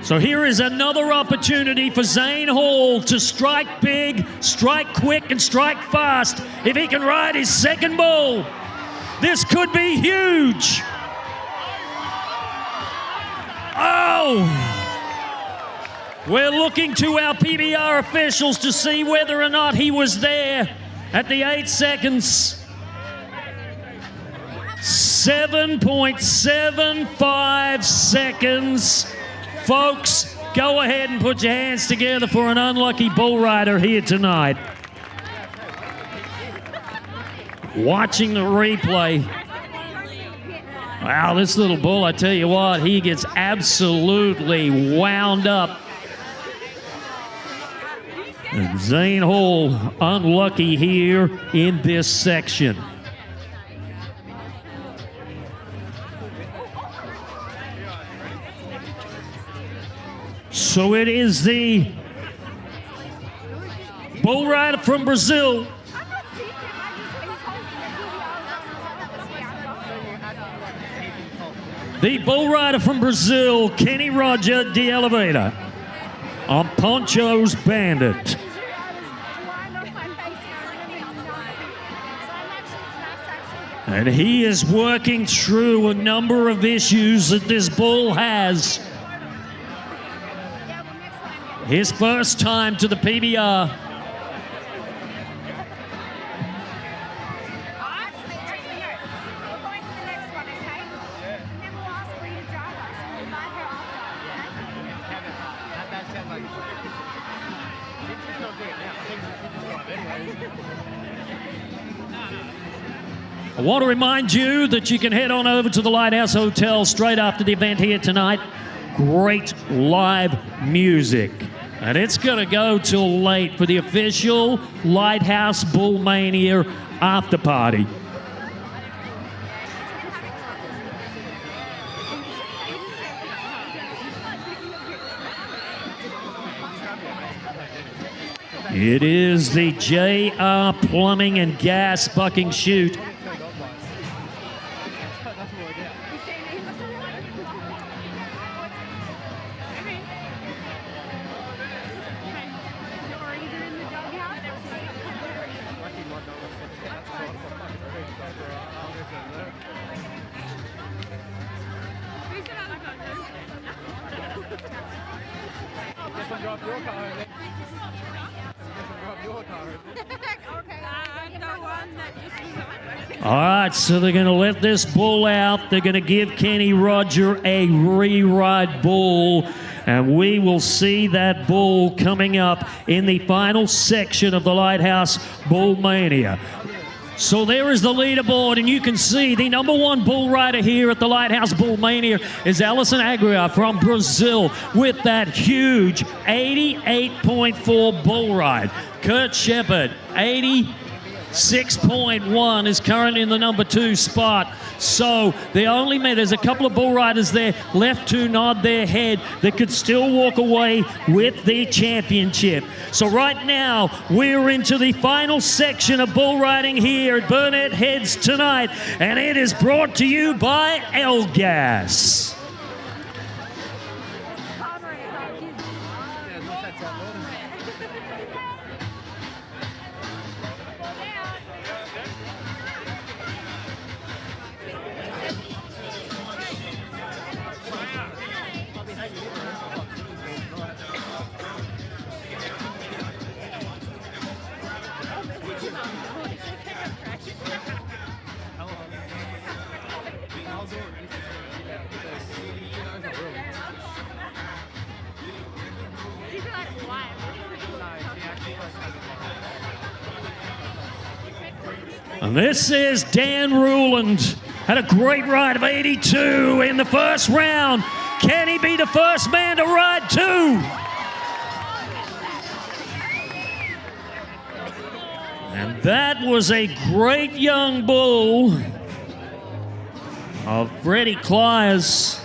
So here is another opportunity for Zane Hall to strike big, strike quick, and strike fast if he can ride his second bull. This could be huge. Oh! We're looking to our PBR officials to see whether or not he was there at the 8 seconds. 7.75 seconds. Folks, go ahead and put your hands together for an unlucky bull rider here tonight. Watching the replay. Wow, this little bull, I tell you what, he gets absolutely wound up. And Zane Hall unlucky here in this section. So it is the bull rider from Brazil. The bull rider from Brazil, Kenny Roger de Oliveira, on Poncho's Bandit. And he is working through a number of issues that this bull has. His first time to the PBR. I want to remind you that you can head on over to the Lighthouse Hotel straight after the event here tonight. Great live music. And it's going to go till late for the official Lighthouse Bull Mania after party. It is the JR Plumbing and Gas Bucking Chute. All right, so they're going to let this bull out. They're going to give Kenny Roger a re-ride bull, and we will see that bull coming up in the final section of the Lighthouse Bull Mania. So there is the leaderboard, and you can see the #1 bull rider here at the Lighthouse Bull Mania is Alison Agria from Brazil with that huge 88.4 bull ride. Kurt Shepard, 86.1 is currently in the #2 spot. So there's a couple of bull riders there left to nod their head that could still walk away with the championship. So right now, we're into the final section of bull riding here at Burnett Heads tonight, and it is brought to you by Elgas. And this is Dan Ruland. Had a great ride of 82 in the first round. Can he be the first man to ride 2? And that was a great young bull of Freddie Clier's.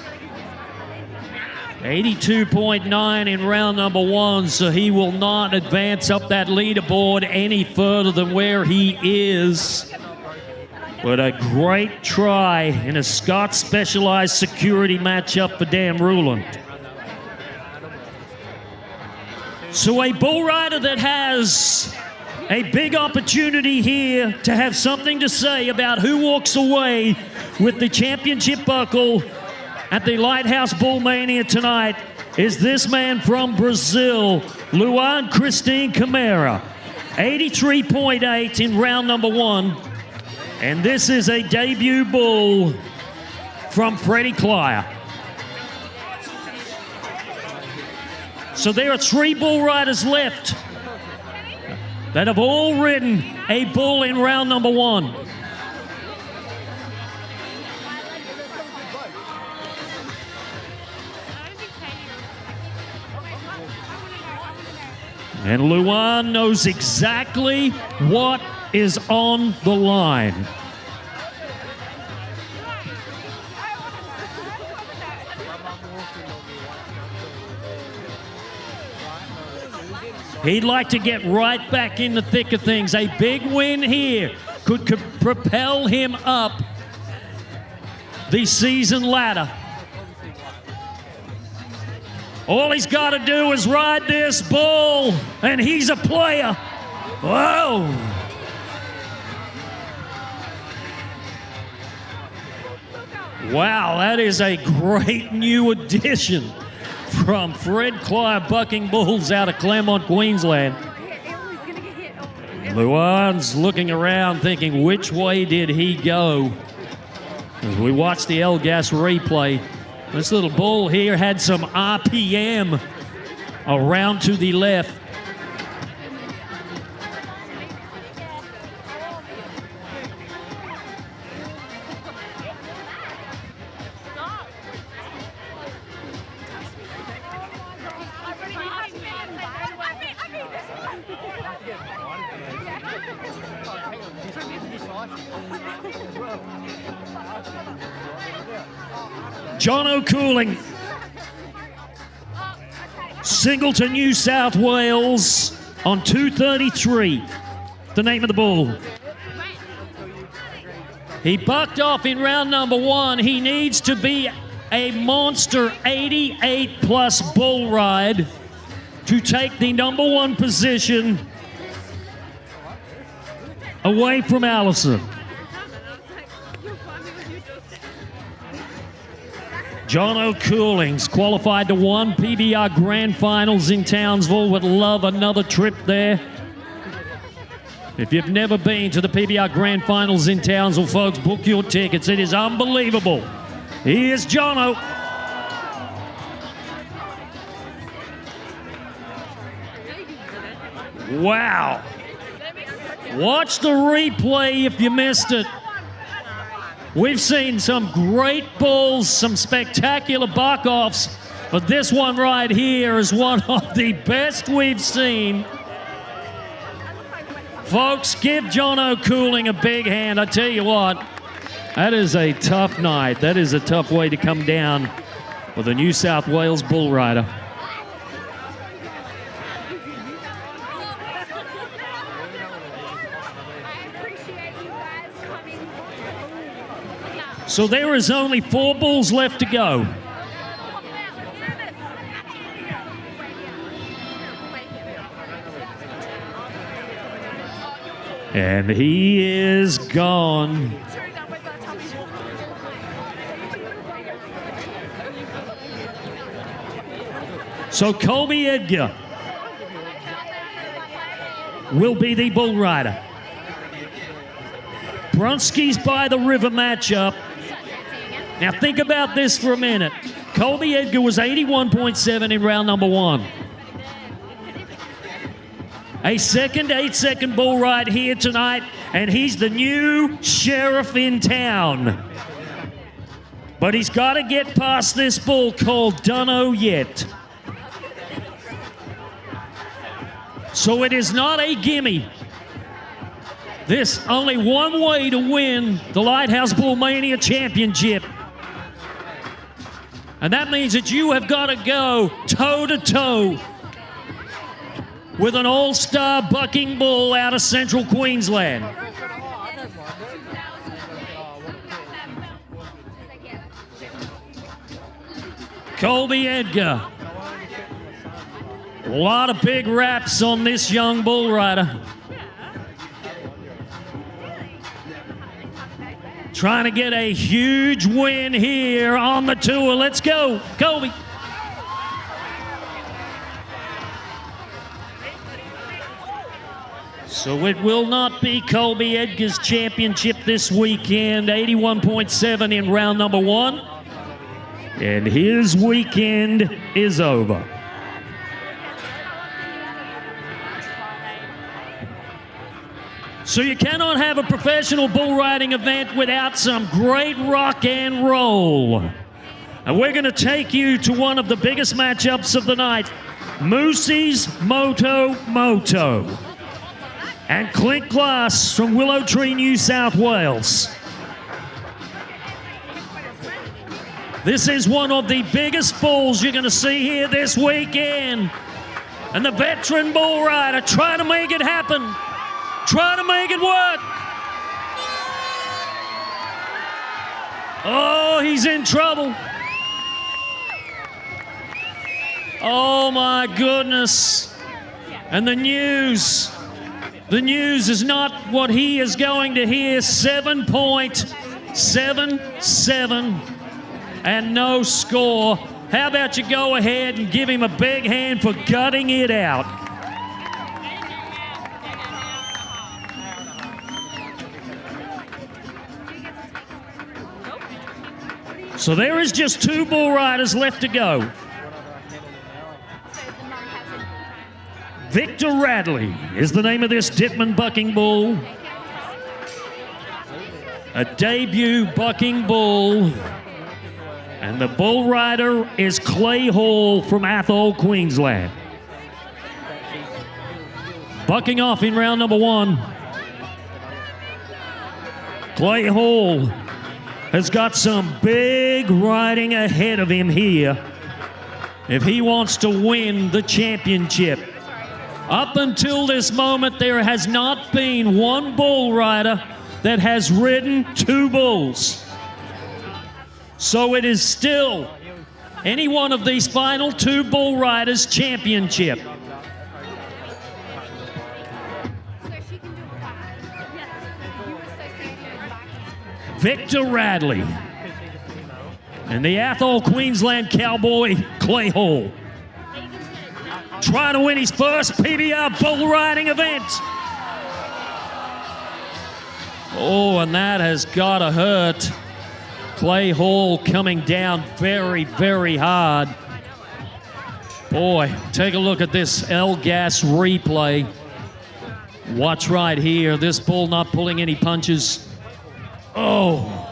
82.9 in round #1, so he will not advance up that leaderboard any further than where he is. But a great try in a Scott Specialized security matchup for Dan Ruland. So a bull rider that has a big opportunity here to have something to say about who walks away with the championship buckle at the Lighthouse Bull Mania tonight is this man from Brazil, Luan Christine Camara. 83.8 in round #1. And this is a debut bull from Freddie Clier. So there are 3 bull riders left that have all ridden a bull in round #1. And Luan knows exactly what is on the line. He'd like to get right back in the thick of things. A big win here could propel him up the season ladder. All he's got to do is ride this bull, and he's a player. Whoa. Wow, that is a great new addition from Fred Clier bucking bulls out of Claremont, Queensland. Luan's looking around thinking, which way did he go? As we watch the Elgas replay, this little bull here had some RPM around to the left. John O'Cooling, Singleton, New South Wales, on 233, the name of the bull. He bucked off in round number 1. He needs to be a monster 88+ bull ride to take the number 1 position away from Allison. John O'Cooling's qualified to 1 PBR Grand Finals in Townsville. Would love another trip there. If you've never been to the PBR Grand Finals in Townsville, folks, book your tickets. It is unbelievable. Here's Jono. Wow. Watch the replay if you missed it. We've seen some great bulls, some spectacular buck-offs, but this one right here is one of the best we've seen. Folks, give John O'Cooling a big hand. I tell you what, that is a tough night. That is a tough way to come down with a New South Wales bull rider. So there is only 4 bulls left to go. And he is gone. So Colby Edgar will be the bull rider. Brunski's by the river matchup. Now think about this for a minute. Colby Edgar was 81.7 in round number 1. A second 8-second bull ride here tonight, and he's the new sheriff in town. But he's got to get past this bull called Dunno Yet. So it is not a gimme. There's only one way to win the Lighthouse Bull Mania Championship. And that means that you have got to go toe-to-toe with an all-star bucking bull out of central Queensland. Colby Edgar. A lot of big raps on this young bull rider. Trying to get a huge win here on the tour. Let's go, Colby. So it will not be Colby Edgar's championship this weekend. 81.7 in round number 1. And his weekend is over. So you cannot have a professional bull riding event without some great rock and roll. And we're going to take you to one of the biggest matchups of the night. Moosey's Moto and Clint Glass from Willow Tree, New South Wales. This is one of the biggest bulls you're going to see here this weekend. And the veteran bull rider trying to make it happen. Trying to make it work. Oh, he's in trouble. Oh my goodness. And the news is not what he is going to hear. 7.77 and no score. How about you go ahead and give him a big hand for gutting it out. So there is just 2 bull riders left to go. Victor Radley is the name of this Dittman bucking bull. A debut bucking bull. And the bull rider is Clay Hall from Athol, Queensland. Bucking off in round number 1. Clay Hall has got some big riding ahead of him here if he wants to win the championship. Up until this moment, there has not been one bull rider that has ridden 2 bulls. So it is still any one of these final 2 bull riders' championship. Victor Radley and the Athol Queensland Cowboy Clay Hall, trying to win his first PBR bull riding event. Oh, and that has got to hurt. Clay Hall coming down very, very hard. Boy, take a look at this L-gas replay. Watch right here. This bull not pulling any punches. Oh.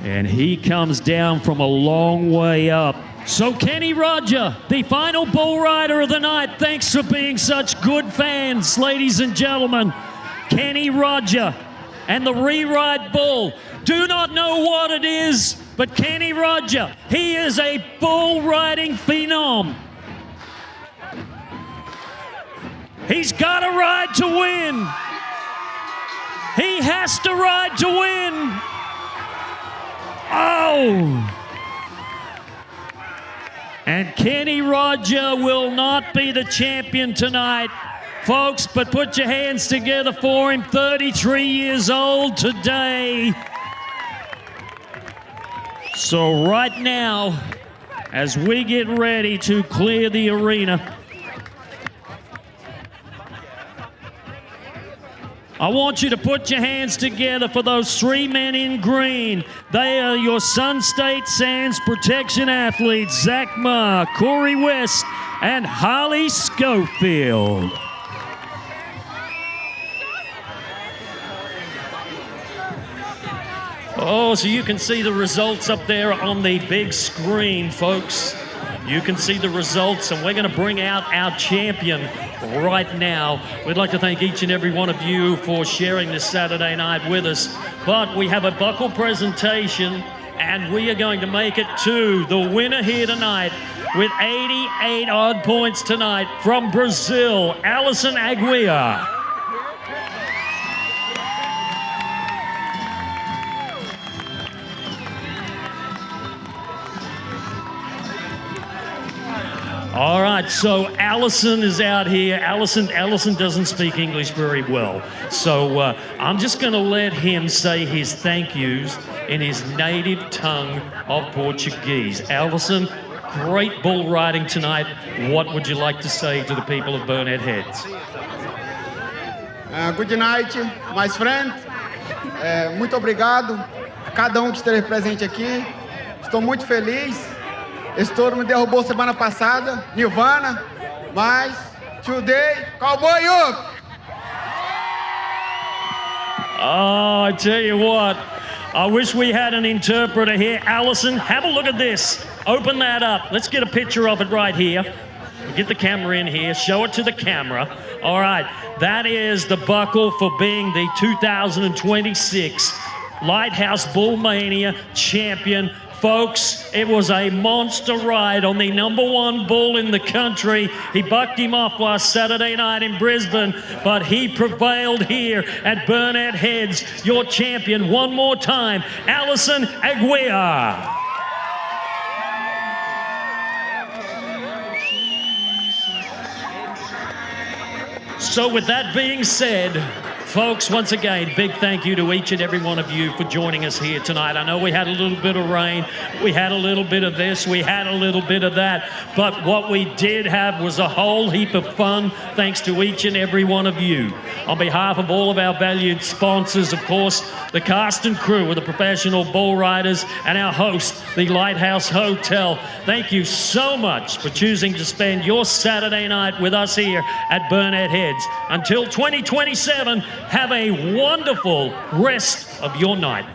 And he comes down from a long way up. So Kenny Roger, the final bull rider of the night. Thanks for being such good fans, ladies and gentlemen. Kenny Roger and the Re-Ride Bull. Do not know what it is, but Kenny Roger, he is a bull riding phenom. He's got to ride to win. He has to ride to win. Oh. And Kenny Roger will not be the champion tonight, folks, but put your hands together for him. 33 years old today. So right now, as we get ready to clear the arena, I want you to put your hands together for those 3 men in green. They are your Sun State Sands Protection athletes, Zach Ma, Corey West, and Holly Schofield. Oh, so you can see the results up there on the big screen, folks. You can see the results, and we're going to bring out our champion right now. We'd like to thank each and every one of you for sharing this Saturday night with us. But we have a buckle presentation, and we are going to make it to the winner here tonight with 88 odd points tonight from Brazil, Alison Aguiar. All right, so Alison is out here. Alison doesn't speak English very well. So I'm just going to let him say his thank yous in his native tongue of Portuguese. Alison, great bull riding tonight. What would you like to say to the people of Burnett Heads? Good night, my friend. Muito obrigado a cada que esteve presente aqui. Estou muito feliz. Esse touro me derrubou semana passada, Nirvana, mas today, Cowboy up! Oh, I tell you what, I wish we had an interpreter here. Alison, have a look at this. Open that up. Let's get a picture of it right here. Get the camera in here. Show it to the camera. All right, that is the buckle for being the 2026 Lighthouse Bull Mania champion. Folks, it was a monster ride on the #1 bull in the country. He bucked him off last Saturday night in Brisbane, but he prevailed here at Burnett Heads. Your champion one more time, Alison Aguiar. So with that being said, folks, once again, big thank you to each and every one of you for joining us here tonight. I know we had a little bit of rain, we had a little bit of this, we had a little bit of that, but what we did have was a whole heap of fun, thanks to each and every one of you. On behalf of all of our valued sponsors, of course, the cast and crew of the Professional Bull Riders, and our host, the Lighthouse Hotel, thank you so much for choosing to spend your Saturday night with us here at Burnett Heads. Until 2027, have a wonderful rest of your night.